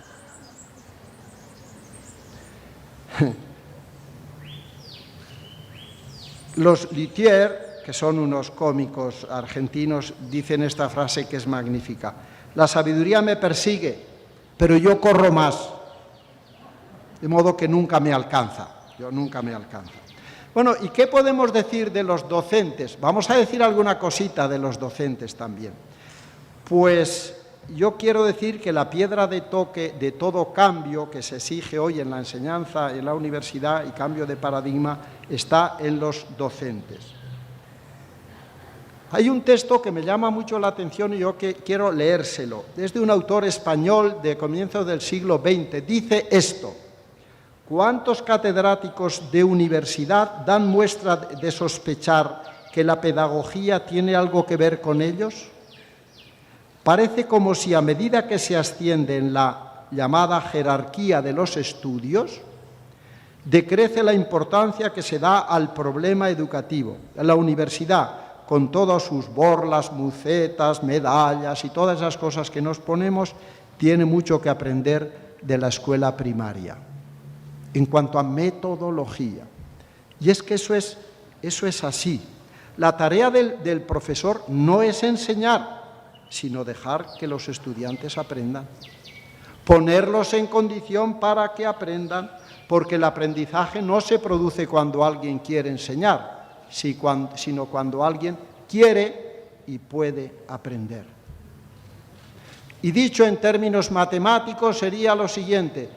Los Luthier, que son unos cómicos argentinos, dicen esta frase que es magnífica. La sabiduría me persigue, pero yo corro más, de modo que nunca me alcanza. Yo nunca me alcanzo. Bueno, ¿y qué podemos decir de los docentes? Vamos a decir alguna cosita de los docentes también. Pues yo quiero decir que la piedra de toque de todo cambio que se exige hoy en la enseñanza, en la universidad, y cambio de paradigma, está en los docentes. Hay un texto que me llama mucho la atención y yo quiero leérselo. Es de un autor español de comienzos del siglo XX. Dice esto: ¿cuántos catedráticos de universidad dan muestra de sospechar que la pedagogía tiene algo que ver con ellos? Parece como si a medida que se asciende en la llamada jerarquía de los estudios, decrece la importancia que se da al problema educativo. La universidad, con todas sus borlas, mucetas, medallas y todas esas cosas que nos ponemos, tiene mucho que aprender de la escuela primaria en cuanto a metodología. Y es que eso es así. La tarea del profesor no es enseñar, sino dejar que los estudiantes aprendan. Ponerlos en condición para que aprendan, porque el aprendizaje no se produce cuando alguien quiere enseñar, sino cuando alguien quiere y puede aprender. Y dicho en términos matemáticos sería lo siguiente: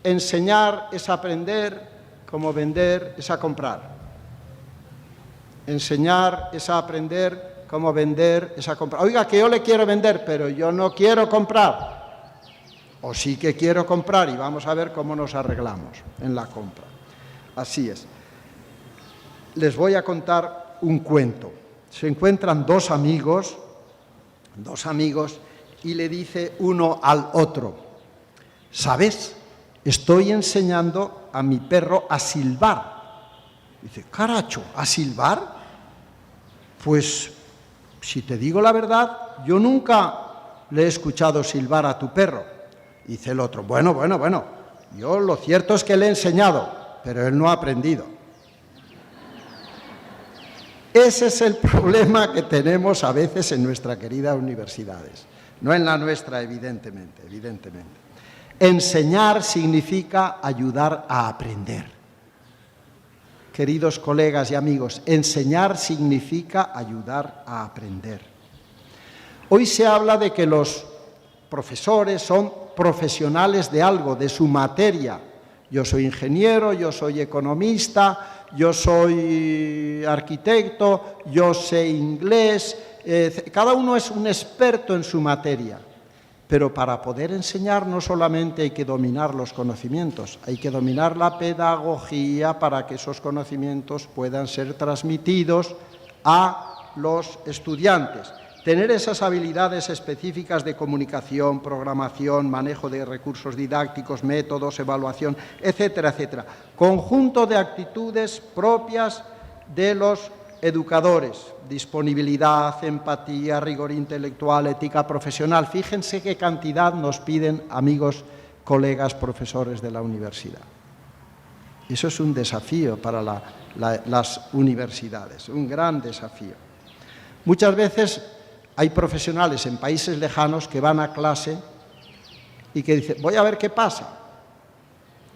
enseñar es aprender, como vender es a comprar. Enseñar es a aprender, como vender es a comprar. Oiga, que yo le quiero vender, pero yo no quiero comprar. O sí que quiero comprar y vamos a ver cómo nos arreglamos en la compra. Así es. Les voy a contar un cuento. Se encuentran dos amigos, y le dice uno al otro: ¿sabes? Estoy enseñando a mi perro a silbar. Dice: caracho, ¿a silbar? Pues, si te digo la verdad, yo nunca le he escuchado silbar a tu perro. Dice el otro: bueno, yo lo cierto es que le he enseñado, pero él no ha aprendido. Ese es el problema que tenemos a veces en nuestras queridas universidades, no en la nuestra, evidentemente. Enseñar significa ayudar a aprender. Queridos colegas y amigos, enseñar significa ayudar a aprender. Hoy se habla de que los profesores son profesionales de algo, de su materia. Yo soy ingeniero, yo soy economista, yo soy arquitecto, yo sé inglés. Cada uno es un experto en su materia. Pero para poder enseñar no solamente hay que dominar los conocimientos, hay que dominar la pedagogía para que esos conocimientos puedan ser transmitidos a los estudiantes. Tener esas habilidades específicas de comunicación, programación, manejo de recursos didácticos, métodos, evaluación, etcétera, etcétera. Conjunto de actitudes propias de los educadores: disponibilidad, empatía, rigor intelectual, ética profesional. Fíjense qué cantidad nos piden, amigos, colegas, profesores de la universidad. Eso es un desafío para las universidades, un gran desafío. Muchas veces hay profesionales en países lejanos que van a clase y que dicen: voy a ver qué pasa.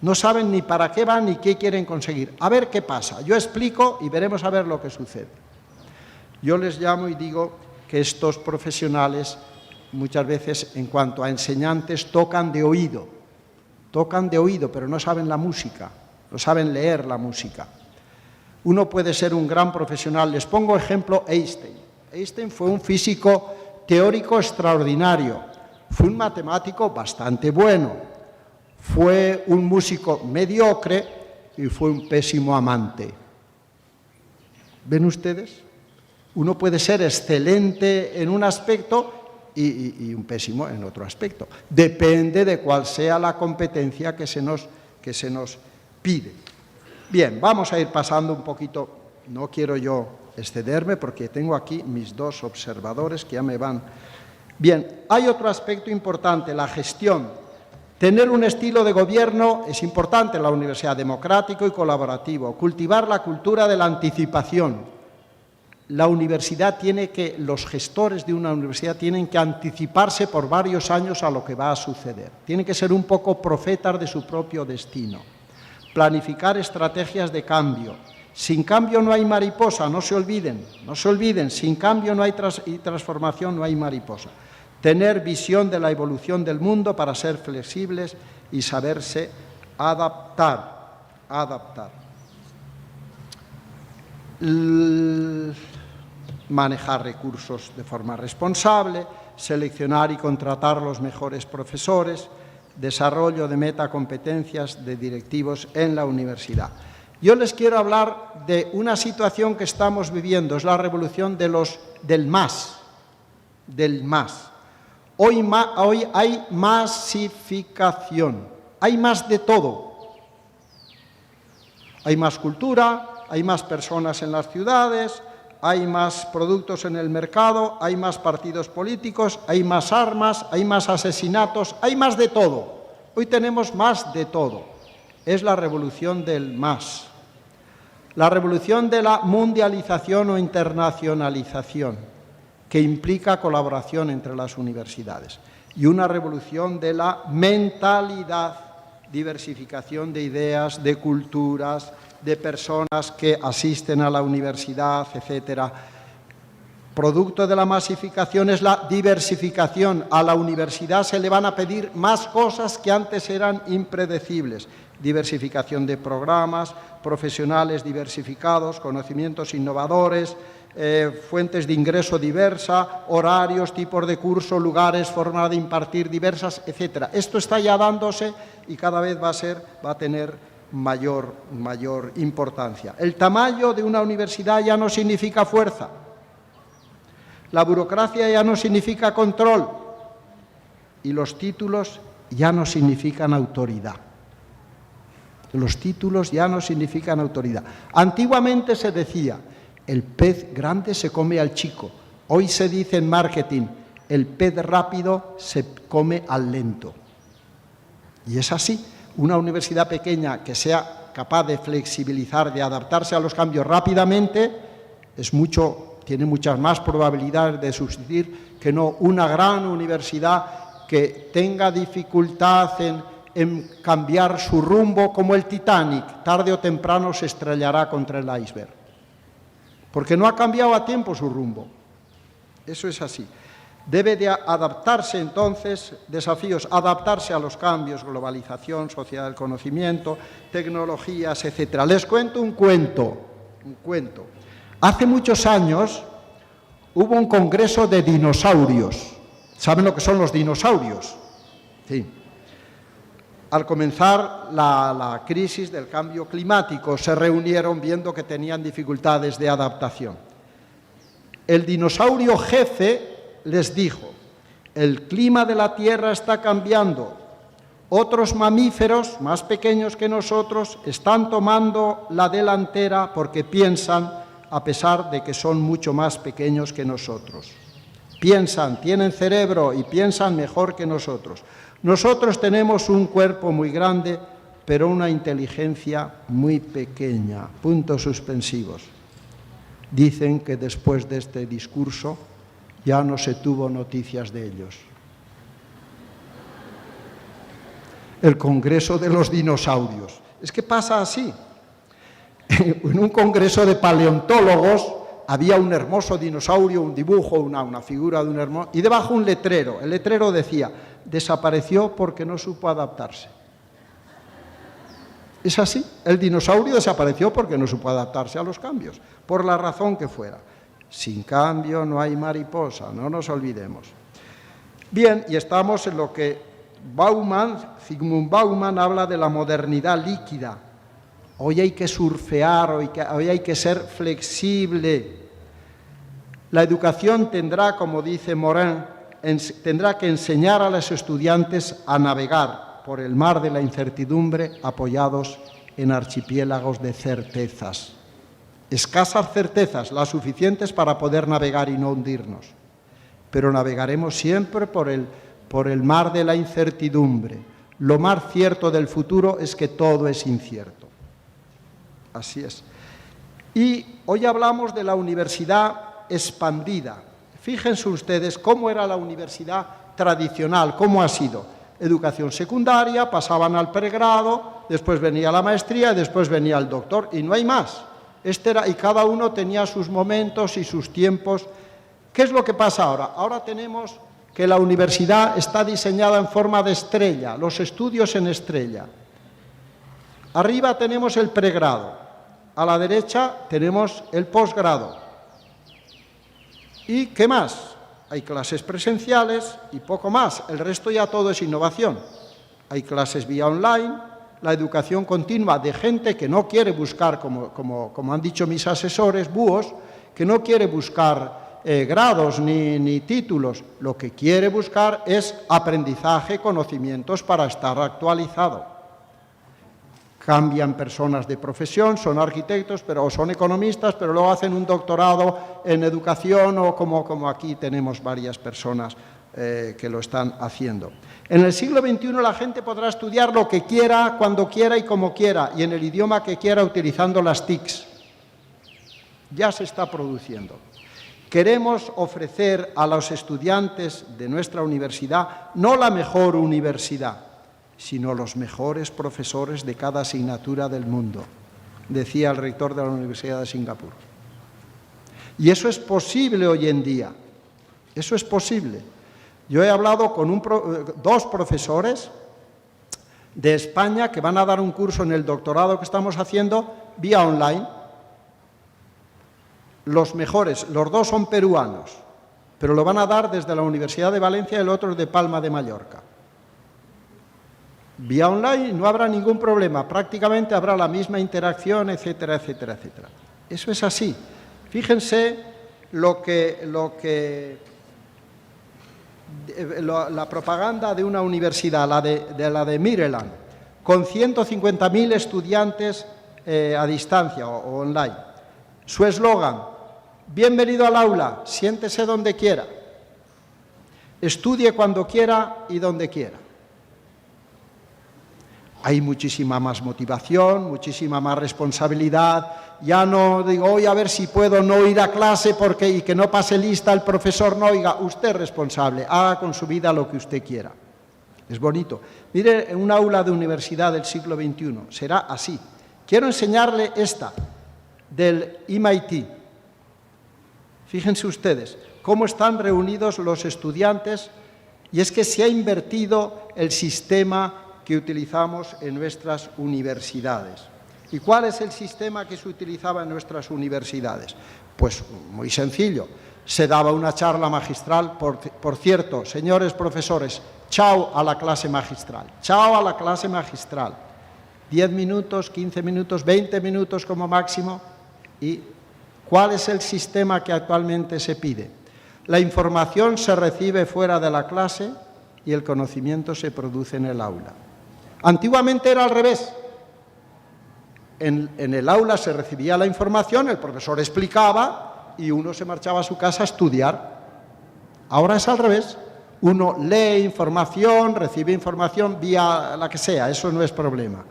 No saben ni para qué van ni qué quieren conseguir. A ver qué pasa. Yo explico y veremos a ver lo que sucede. Yo les llamo y digo que estos profesionales muchas veces, en cuanto a enseñantes, tocan de oído, pero no saben la música, no saben leer la música. Uno puede ser un gran profesional. Les pongo ejemplo Einstein. Einstein fue un físico teórico extraordinario, fue un matemático bastante bueno, fue un músico mediocre y fue un pésimo amante. ¿Ven ustedes? Uno puede ser excelente en un aspecto y un pésimo en otro aspecto. Depende de cuál sea la competencia que se nos pide. Bien, vamos a ir pasando un poquito no quiero yo excederme porque tengo aquí mis dos observadores que ya me van. Bien, hay otro aspecto importante, la gestión. Tener un estilo de gobierno es importante en la universidad, democrático y colaborativo. Cultivar la cultura de la anticipación. La universidad los gestores de una universidad tienen que anticiparse por varios años a lo que va a suceder. Tienen que ser un poco profetas de su propio destino. Planificar estrategias de cambio. Sin cambio no hay mariposa, no se olviden, sin cambio no hay transformación, no hay mariposa. Tener visión de la evolución del mundo para ser flexibles y saberse adaptar. Manejar recursos de forma responsable, seleccionar y contratar los mejores profesores, desarrollo de metacompetencias de directivos en la universidad. Yo les quiero hablar de una situación que estamos viviendo, es la revolución del más. Hoy hay masificación, hay más de todo. Hay más cultura, hay más personas en las ciudades, hay más productos en el mercado, hay más partidos políticos, hay más armas, hay más asesinatos, hay más de todo. Hoy tenemos más de todo. Es la revolución del más. La revolución de la mundialización o internacionalización, que implica colaboración entre las universidades. Y una revolución de la mentalidad, diversificación de ideas, de culturas, de personas que asisten a la universidad, etcétera. Producto de la masificación es la diversificación. A la universidad se le van a pedir más cosas que antes eran impredecibles. Diversificación de programas, profesionales diversificados, conocimientos innovadores, fuentes de ingreso diversa, horarios, tipos de curso, lugares, forma de impartir diversas, etcétera. Esto está ya dándose y cada vez va a tener mayor importancia. El tamaño de una universidad ya no significa fuerza. La burocracia ya no significa control. Y los títulos ya no significan autoridad. Los títulos ya no significan autoridad. Antiguamente se decía, el pez grande se come al chico. Hoy se dice en marketing, el pez rápido se come al lento. Y es así. Una universidad pequeña que sea capaz de flexibilizar, de adaptarse a los cambios rápidamente, tiene muchas más probabilidades de subsistir que no una gran universidad que tenga dificultad en cambiar su rumbo, como el Titanic, tarde o temprano se estrellará contra el iceberg, porque no ha cambiado a tiempo su rumbo. Eso es así. Debe de adaptarse entonces, desafíos, adaptarse a los cambios, globalización, sociedad del conocimiento, tecnologías, etcétera. Les cuento un cuento. Hace muchos años hubo un congreso de dinosaurios. ¿Saben lo que son los dinosaurios? Sí. Al comenzar la crisis del cambio climático, se reunieron viendo que tenían dificultades de adaptación. El dinosaurio jefe les dijo, el clima de la Tierra está cambiando, otros mamíferos más pequeños que nosotros están tomando la delantera porque piensan, a pesar de que son mucho más pequeños que nosotros. Piensan, tienen cerebro y piensan mejor que nosotros. Nosotros tenemos un cuerpo muy grande, pero una inteligencia muy pequeña. Puntos suspensivos. Dicen que después de este discurso ya no se tuvo noticias de ellos. El Congreso de los Dinosaurios. Es que pasa así. En un congreso de paleontólogos había un hermoso dinosaurio, un dibujo, una figura de un hermoso, y debajo un letrero. El letrero decía, desapareció porque no supo adaptarse. Es así, el dinosaurio desapareció porque no supo adaptarse a los cambios, por la razón que fuera. Sin cambio no hay mariposa, no nos olvidemos. Bien, y estamos en lo que Zygmunt Bauman habla de la modernidad líquida. Hoy hay que surfear, hoy hay que ser flexible. La educación tendrá, como dice Morin, tendrá que enseñar a los estudiantes a navegar por el mar de la incertidumbre apoyados en archipiélagos de certezas. escasas certezas, las suficientes para poder navegar y no hundirnos. Pero navegaremos siempre por el mar de la incertidumbre. Lo más cierto del futuro es que todo es incierto. Así es. Y hoy hablamos de la universidad expandida. Fíjense ustedes cómo era la universidad tradicional, cómo ha sido. Educación secundaria, pasaban al pregrado, después venía la maestría y después venía el doctor, y no hay más. Y cada uno tenía sus momentos y sus tiempos. ¿Qué es lo que pasa ahora? Ahora tenemos que la universidad está diseñada en forma de estrella, los estudios en estrella. Arriba tenemos el pregrado, a la derecha tenemos el posgrado. ¿Y qué más? Hay clases presenciales y poco más, el resto ya todo es innovación. Hay clases vía online, la educación continua de gente que no quiere buscar, como han dicho mis asesores, búhos, que no quiere buscar grados ni títulos, lo que quiere buscar es aprendizaje, conocimientos para estar actualizado. Cambian personas de profesión, son arquitectos o son economistas, pero luego hacen un doctorado en educación o como aquí tenemos varias personas que lo están haciendo. En el siglo XXI la gente podrá estudiar lo que quiera, cuando quiera y como quiera, y en el idioma que quiera utilizando las TICs. Ya se está produciendo. Queremos ofrecer a los estudiantes de nuestra universidad no la mejor universidad, sino los mejores profesores de cada asignatura del mundo, decía el rector de la Universidad de Singapur. Y eso es posible hoy en día, eso es posible. Yo he hablado con dos profesores de España que van a dar un curso en el doctorado que estamos haciendo vía online. Los mejores, los dos son peruanos, pero lo van a dar desde la Universidad de Valencia y el otro de Palma de Mallorca. Vía online no habrá ningún problema, prácticamente habrá la misma interacción, etcétera, etcétera, etcétera. Eso es así. Fíjense la propaganda de una universidad, la de Maryland, con 150.000 estudiantes a distancia o online. Su eslogan: bienvenido al aula, siéntese donde quiera, estudie cuando quiera y donde quiera. Hay muchísima más motivación, muchísima más responsabilidad. Ya no digo, voy a ver si puedo no ir a clase y que no pase lista el profesor. No, oiga, usted es responsable, haga con su vida lo que usted quiera. Es bonito. Mire, en un aula de universidad del siglo XXI será así. Quiero enseñarle esta, del MIT. Fíjense ustedes cómo están reunidos los estudiantes, y es que se ha invertido el sistema que utilizamos en nuestras universidades. ¿Y cuál es el sistema que se utilizaba en nuestras universidades? Pues muy sencillo. Se daba una charla magistral, por cierto, señores profesores, chao a la clase magistral, chao a la clase magistral. 10 minutos, 15 minutos, 20 minutos como máximo. ¿Y cuál es el sistema que actualmente se pide? La información se recibe fuera de la clase y el conocimiento se produce en el aula. Antiguamente era al revés. En el aula se recibía la información, el profesor explicaba y uno se marchaba a su casa a estudiar. Ahora es al revés. Uno lee información, recibe información vía la que sea, eso no es problema.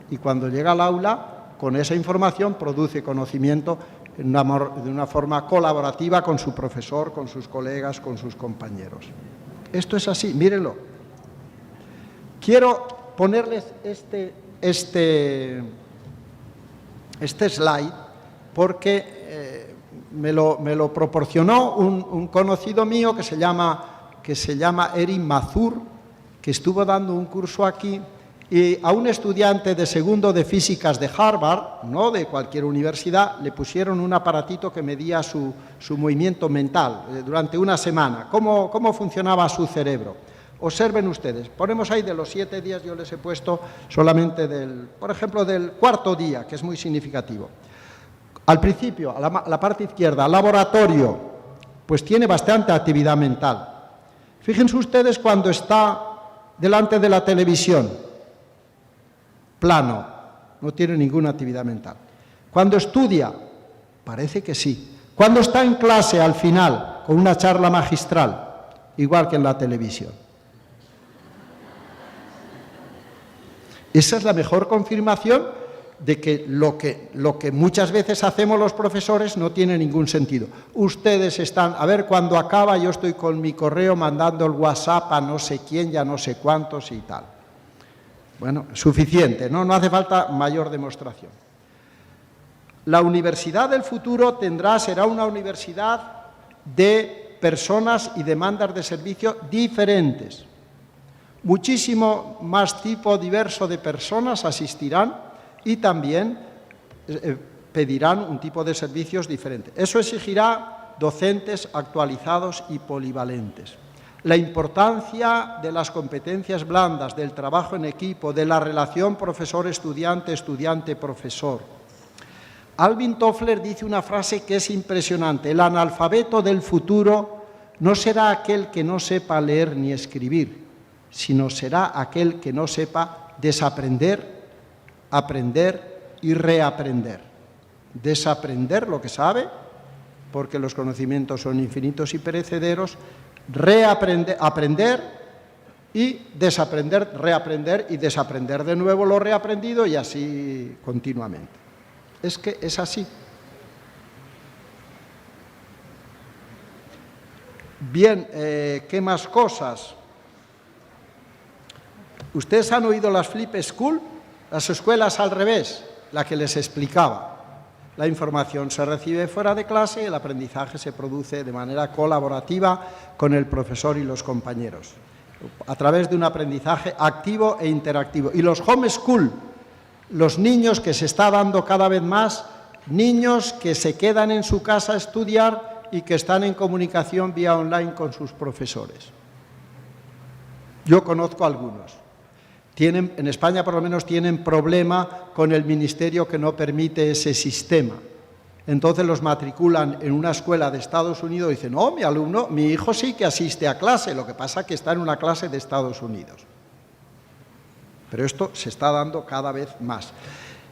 Y cuando llega al aula, con esa información produce conocimiento de una forma colaborativa con su profesor, con sus colegas, con sus compañeros. Esto es así, mírenlo. Quiero ponerles este slide porque me lo proporcionó un conocido mío que se llama Erin Mazur, que estuvo dando un curso aquí, y a un estudiante de segundo de físicas de Harvard, no de cualquier universidad, le pusieron un aparatito que medía su movimiento mental durante una semana, cómo funcionaba su cerebro. Observen ustedes, ponemos ahí de los 7 días, yo les he puesto solamente por ejemplo, del cuarto día, que es muy significativo. Al principio, a la parte izquierda, laboratorio, pues tiene bastante actividad mental. Fíjense ustedes cuando está delante de la televisión, plano, no tiene ninguna actividad mental. Cuando estudia, Parece que sí. Cuando está en clase al final, con una charla magistral, igual que en la televisión. Esa es la mejor confirmación de que lo que muchas veces hacemos los profesores no tiene ningún sentido. Ustedes están, a ver, cuando acaba yo estoy con mi correo mandando el WhatsApp a no sé quién, ya no sé cuántos y tal. Bueno, suficiente, ¿no? No hace falta mayor demostración. La universidad del futuro será una universidad de personas y demandas de servicio diferentes. Muchísimo más tipo diverso de personas asistirán y también pedirán un tipo de servicios diferente. Eso exigirá docentes actualizados y polivalentes. La importancia de las competencias blandas, del trabajo en equipo, de la relación profesor-estudiante, estudiante-profesor. Alvin Toffler dice una frase que es impresionante: el analfabeto del futuro no será aquel que no sepa leer ni escribir, sino será aquel que no sepa desaprender, aprender y reaprender. Desaprender lo que sabe, porque los conocimientos son infinitos y perecederos, aprender y desaprender, reaprender y desaprender de nuevo lo reaprendido y así continuamente. Es que es así. Bien, ¿qué más cosas? ¿Ustedes han oído las Flip School? Las escuelas al revés, la que les explicaba. La información se recibe fuera de clase y el aprendizaje se produce de manera colaborativa con el profesor y los compañeros, a través de un aprendizaje activo e interactivo. Y los homeschool, los niños que se está dando cada vez más, niños que se quedan en su casa a estudiar y que están en comunicación vía online con sus profesores. Yo conozco algunos. En España por lo menos tienen problema con el ministerio que no permite ese sistema. Entonces los matriculan en una escuela de Estados Unidos y dicen, no, mi hijo sí que asiste a clase, lo que pasa es que está en una clase de Estados Unidos. Pero esto se está dando cada vez más.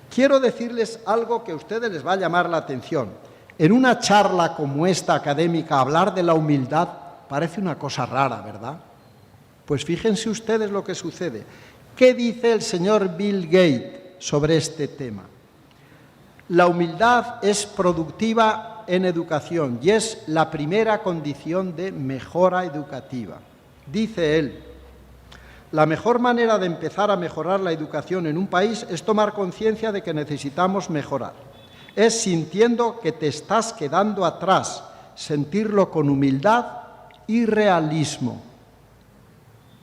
Quiero decirles algo que a ustedes les va a llamar la atención. En una charla como esta académica, hablar de la humildad parece una cosa rara, ¿verdad? Pues fíjense ustedes lo que sucede. ¿Qué dice el señor Bill Gates sobre este tema? La humildad es productiva en educación y es la primera condición de mejora educativa. Dice él, la mejor manera de empezar a mejorar la educación en un país es tomar conciencia de que necesitamos mejorar. Es sintiendo que te estás quedando atrás, sentirlo con humildad y realismo.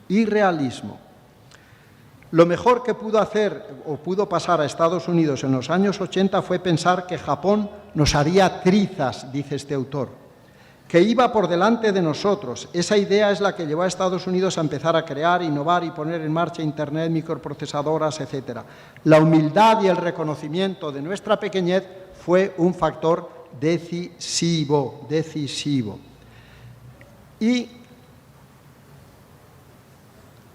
Y realismo. Lo mejor que pudo hacer o pudo pasar a Estados Unidos en los años 80 fue pensar que Japón nos haría trizas, dice este autor, que iba por delante de nosotros. Esa idea es la que llevó a Estados Unidos a empezar a crear, innovar y poner en marcha Internet, microprocesadoras, etc. La humildad y el reconocimiento de nuestra pequeñez fue un factor decisivo. Y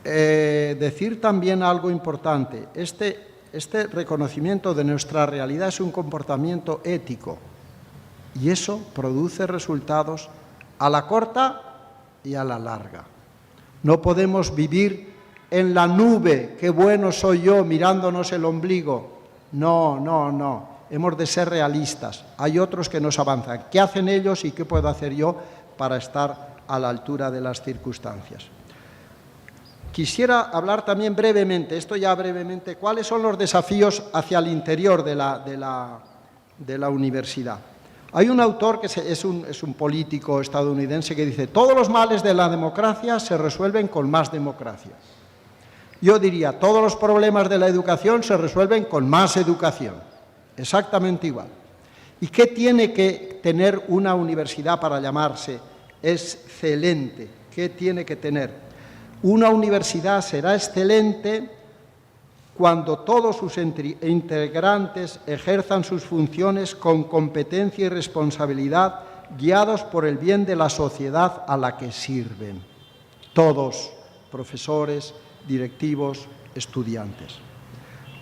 decir también algo importante, este reconocimiento de nuestra realidad es un comportamiento ético y eso produce resultados a la corta y a la larga. No podemos vivir en la nube, qué bueno soy yo, mirándonos el ombligo. No, hemos de ser realistas. Hay otros que nos avanzan. ¿Qué hacen ellos y qué puedo hacer yo para estar a la altura de las circunstancias? Quisiera hablar también brevemente, cuáles son los desafíos hacia el interior de la universidad. Hay un autor que es un político estadounidense que dice, todos los males de la democracia se resuelven con más democracia. Yo diría, todos los problemas de la educación se resuelven con más educación. Exactamente igual. ¿Y qué tiene que tener una universidad para llamarse excelente? ¿Qué tiene que tener? Una universidad será excelente cuando todos sus integrantes ejerzan sus funciones con competencia y responsabilidad, guiados por el bien de la sociedad a la que sirven. Todos, profesores, directivos, estudiantes.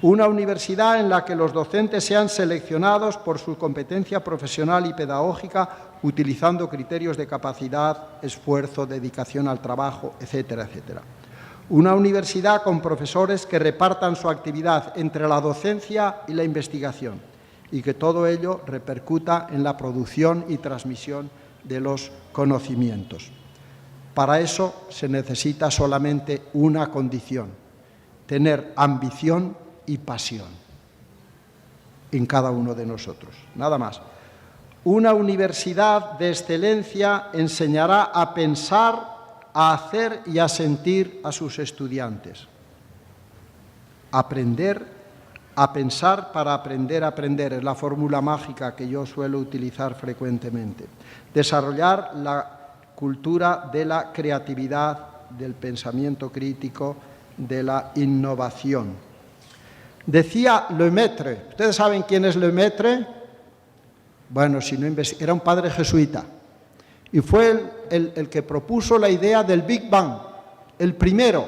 Una universidad en la que los docentes sean seleccionados por su competencia profesional y pedagógica, utilizando criterios de capacidad, esfuerzo, dedicación al trabajo, etcétera, etcétera. Una universidad con profesores que repartan su actividad entre la docencia y la investigación y que todo ello repercuta en la producción y transmisión de los conocimientos. Para eso se necesita solamente una condición: tener ambición y pasión en cada uno de nosotros, nada más. Una universidad de excelencia enseñará a pensar, a hacer y a sentir a sus estudiantes. Aprender a pensar para aprender a aprender es la fórmula mágica que yo suelo utilizar frecuentemente. Desarrollar la cultura de la creatividad, del pensamiento crítico, de la innovación. Decía Lemaitre, ¿ustedes saben quién es Lemaitre? Bueno, si no era un padre jesuita y fue el que propuso la idea del Big Bang, el primero,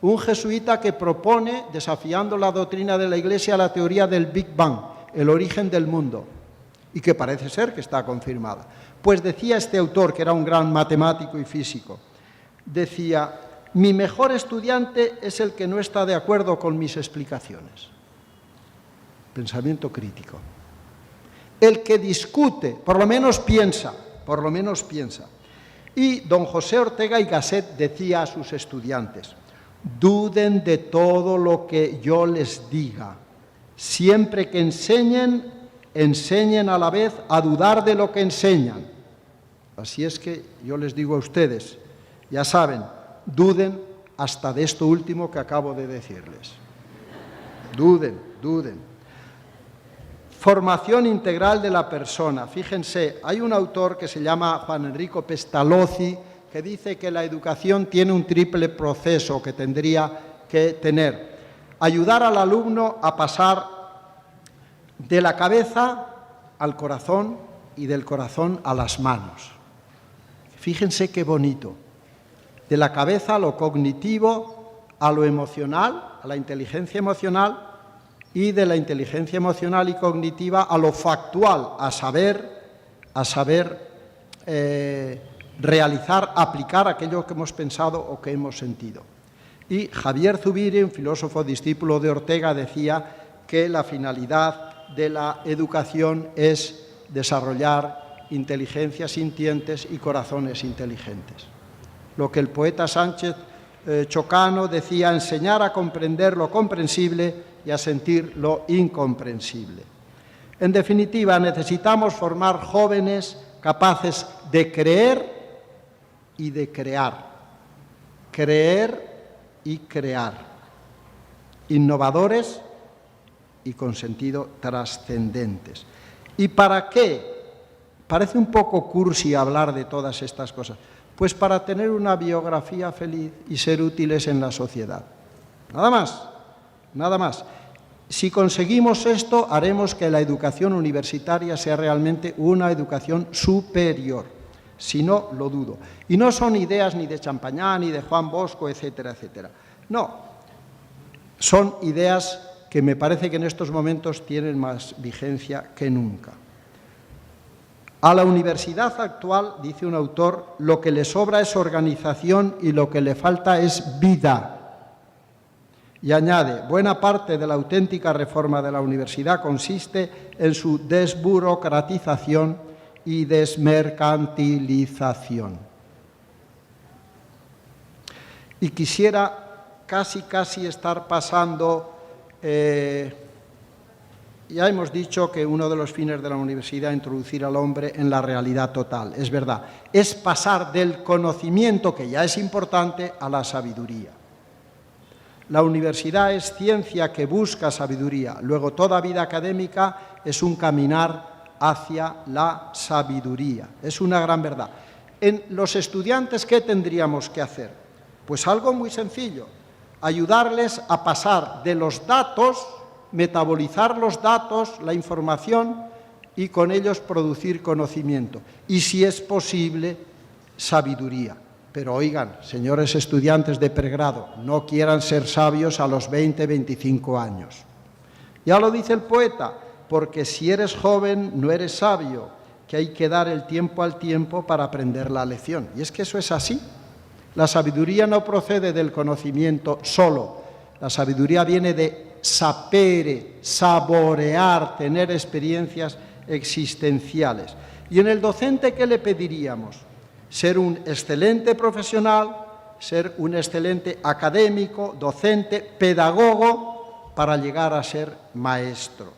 un jesuita que propone, desafiando la doctrina de la Iglesia, la teoría del Big Bang, el origen del mundo, y que parece ser que está confirmada. Pues decía este autor, que era un gran matemático y físico, decía: mi mejor estudiante es el que no está de acuerdo con mis explicaciones. Pensamiento crítico. El que discute, por lo menos piensa. Y don José Ortega y Gasset decía a sus estudiantes: duden de todo lo que yo les diga. Siempre que enseñen, enseñen a la vez a dudar de lo que enseñan. Así es que yo les digo a ustedes, ya saben, duden hasta de esto último que acabo de decirles. Duden. Formación integral de la persona. Fíjense, hay un autor que se llama Juan Enrico Pestalozzi que dice que la educación tiene un triple proceso que tendría que tener. Ayudar al alumno a pasar de la cabeza al corazón y del corazón a las manos. Fíjense qué bonito. De la cabeza a lo cognitivo, a lo emocional, a la inteligencia emocional, y de la inteligencia emocional y cognitiva a lo factual, a saber realizar, aplicar aquello que hemos pensado o que hemos sentido. Y Javier Zubiri, un filósofo discípulo de Ortega, decía que la finalidad de la educación es desarrollar inteligencias sintientes y corazones inteligentes. Lo que el poeta Sánchez Chocano decía: enseñar a comprender lo comprensible y a sentir lo incomprensible. En definitiva, necesitamos formar jóvenes capaces de creer y de crear. Creer y crear. Innovadores y con sentido trascendentes. ¿Y para qué? Parece un poco cursi hablar de todas estas cosas. Pues para tener una biografía feliz y ser útiles en la sociedad. Nada más, nada más. Si conseguimos esto, haremos que la educación universitaria sea realmente una educación superior. Si no, lo dudo. Y no son ideas ni de Champagnat, ni de Juan Bosco, etcétera, etcétera. No, son ideas que me parece que en estos momentos tienen más vigencia que nunca. A la universidad actual, dice un autor, lo que le sobra es organización y lo que le falta es vida. Y añade, buena parte de la auténtica reforma de la universidad consiste en su desburocratización y desmercantilización. Y quisiera casi estar pasando... Ya hemos dicho que uno de los fines de la universidad es introducir al hombre en la realidad total. Es verdad, es pasar del conocimiento, que ya es importante, a la sabiduría. La universidad es ciencia que busca sabiduría. Luego, toda vida académica es un caminar hacia la sabiduría. Es una gran verdad. En los estudiantes, ¿qué tendríamos que hacer? Pues algo muy sencillo. Ayudarles a pasar de los datos, metabolizar los datos, la información, y con ellos producir conocimiento. Y si es posible, sabiduría. Pero oigan, señores estudiantes de pregrado, no quieran ser sabios a los 20, 25 años. Ya lo dice el poeta, porque si eres joven no eres sabio, que hay que dar el tiempo al tiempo para aprender la lección. Y es que eso es así. La sabiduría no procede del conocimiento solo. La sabiduría viene de sapere, saborear, tener experiencias existenciales. Y en el docente, ¿qué le pediríamos? Ser un excelente profesional, ser un excelente académico, docente, pedagogo, para llegar a ser maestro.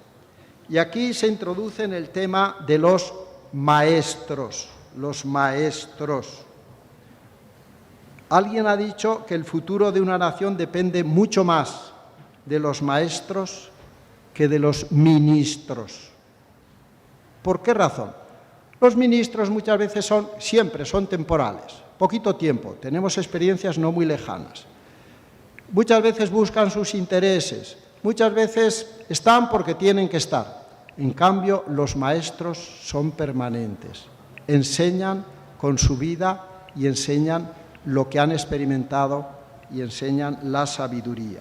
Y aquí se introduce en el tema de los maestros, los maestros. Alguien ha dicho que el futuro de una nación depende mucho más de los maestros que de los ministros. ¿Por qué razón? Los ministros muchas veces siempre son temporales, poquito tiempo, tenemos experiencias no muy lejanas. Muchas veces buscan sus intereses, muchas veces están porque tienen que estar. En cambio, los maestros son permanentes, enseñan con su vida y enseñan lo que han experimentado y enseñan la sabiduría.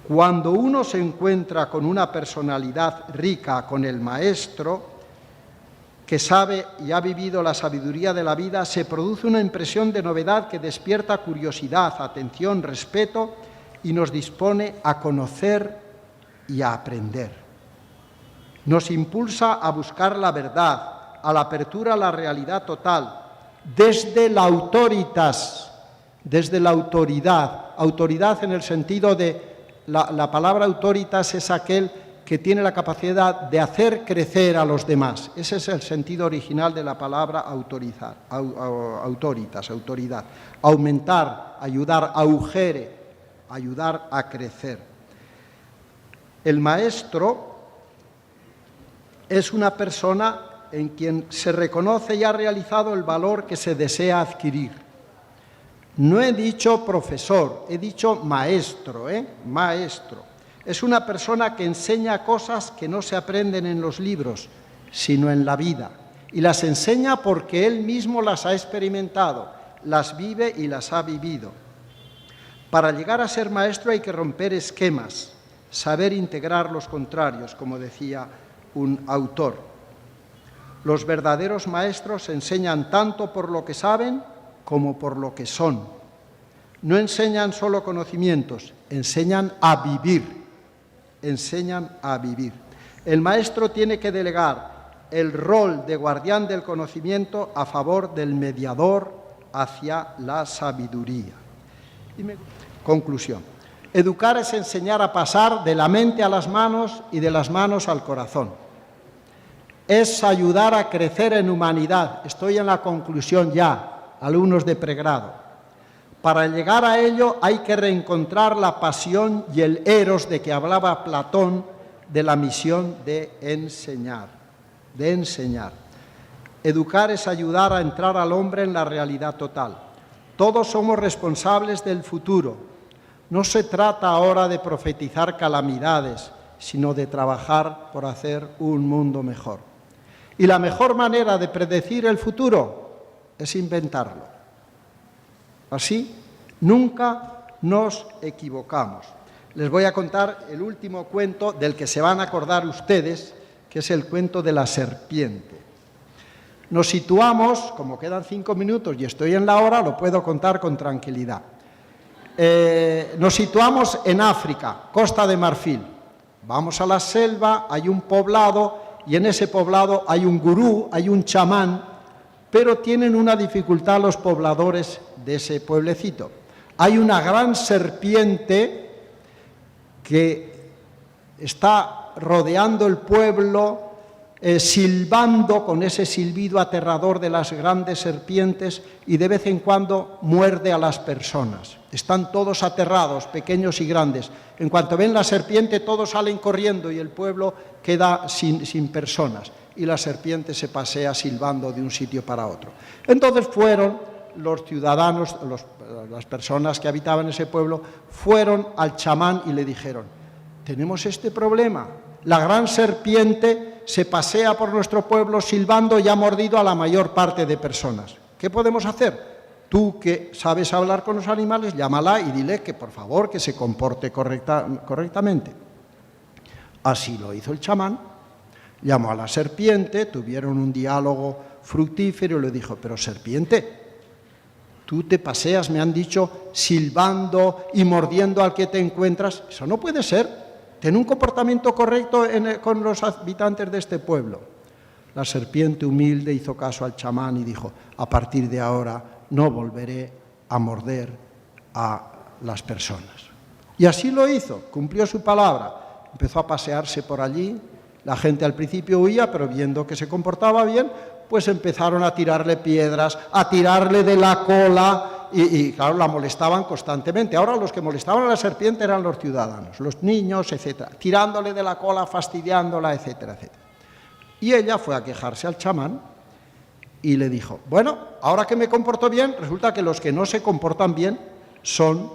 Cuando uno se encuentra con una personalidad rica, con el maestro, que sabe y ha vivido la sabiduría de la vida, se produce una impresión de novedad que despierta curiosidad, atención, respeto y nos dispone a conocer y a aprender. Nos impulsa a buscar la verdad, a la apertura a la realidad total, desde la autoritas, desde la autoridad. Autoridad en el sentido de la palabra autoritas es aquel que tiene la capacidad de hacer crecer a los demás. Ese es el sentido original de la palabra autoritas, autoridad. Aumentar, ayudar, augere, ayudar a crecer. El maestro es una persona en quien se reconoce y ha realizado el valor que se desea adquirir. No he dicho profesor, he dicho maestro, maestro. Es una persona que enseña cosas que no se aprenden en los libros, sino en la vida. Y las enseña porque él mismo las ha experimentado, las vive y las ha vivido. Para llegar a ser maestro hay que romper esquemas, saber integrar los contrarios, como decía un autor. Los verdaderos maestros enseñan tanto por lo que saben como por lo que son. No enseñan solo conocimientos, enseñan a vivir. Enseñan a vivir. El maestro tiene que delegar el rol de guardián del conocimiento a favor del mediador hacia la sabiduría. Conclusión. Educar es enseñar a pasar de la mente a las manos y de las manos al corazón. Es ayudar a crecer en humanidad. Estoy en la conclusión ya, alumnos de pregrado. Para llegar a ello hay que reencontrar la pasión y el eros de que hablaba Platón de la misión de enseñar. De enseñar. Educar es ayudar a entrar al hombre en la realidad total. Todos somos responsables del futuro. No se trata ahora de profetizar calamidades, sino de trabajar por hacer un mundo mejor. Y la mejor manera de predecir el futuro es inventarlo. Así, nunca nos equivocamos. Les voy a contar el último cuento del que se van a acordar ustedes, que es el cuento de la serpiente. Nos situamos, como quedan 5 minutos y estoy en la hora, lo puedo contar con tranquilidad. Nos situamos en África, Costa de Marfil. Vamos a la selva, hay un poblado y en ese poblado hay un gurú, hay un chamán, pero tienen una dificultad los pobladores de ese pueblecito. Hay una gran serpiente que está rodeando el pueblo, silbando con ese silbido aterrador de las grandes serpientes y de vez en cuando muerde a las personas. Están todos aterrados, pequeños y grandes. En cuanto ven la serpiente, todos salen corriendo y el pueblo queda sin personas. Y la serpiente se pasea silbando de un sitio para otro. Entonces fueron los ciudadanos, las personas que habitaban ese pueblo, fueron al chamán y le dijeron: tenemos este problema, la gran serpiente se pasea por nuestro pueblo silbando y ha mordido a la mayor parte de personas. ¿Qué podemos hacer? tú que sabes hablar con los animales, llámala y dile que por favor que se comporte correctamente. Así lo hizo el chamán, llamó a la serpiente, tuvieron un diálogo fructífero y le dijo, pero serpiente, tú te paseas, me han dicho, silbando y mordiendo al que te encuentras, eso no puede ser, ten un comportamiento correcto con los habitantes de este pueblo. La serpiente humilde hizo caso al chamán y dijo, a partir de ahora no volveré a morder a las personas. Y así lo hizo, cumplió su palabra. Empezó a pasearse por allí, la gente al principio huía, pero viendo que se comportaba bien, pues empezaron a tirarle piedras, a tirarle de la cola y claro, la molestaban constantemente. Ahora los que molestaban a la serpiente eran los ciudadanos, los niños, etcétera, tirándole de la cola, fastidiándola, etcétera, etcétera. Y ella fue a quejarse al chamán y le dijo, bueno, ahora que me comporto bien, resulta que los que no se comportan bien son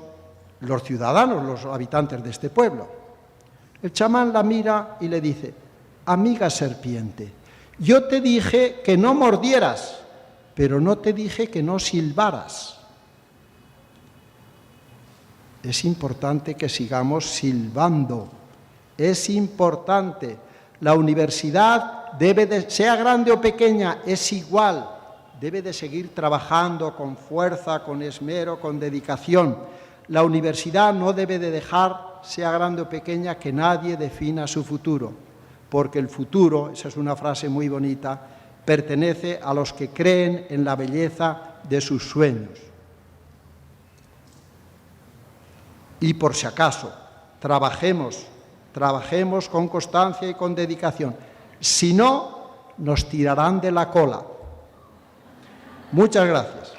los ciudadanos, los habitantes de este pueblo. El chamán la mira y le dice, amiga serpiente, yo te dije que no mordieras, pero no te dije que no silbaras. Es importante que sigamos silbando, es importante. La universidad sea grande o pequeña, es igual, debe de seguir trabajando con fuerza, con esmero, con dedicación. La universidad no debe de dejar, sea grande o pequeña, que nadie defina su futuro, porque el futuro, esa es una frase muy bonita, pertenece a los que creen en la belleza de sus sueños. Y por si acaso, trabajemos con constancia y con dedicación. Si no, nos tirarán de la cola. Muchas gracias.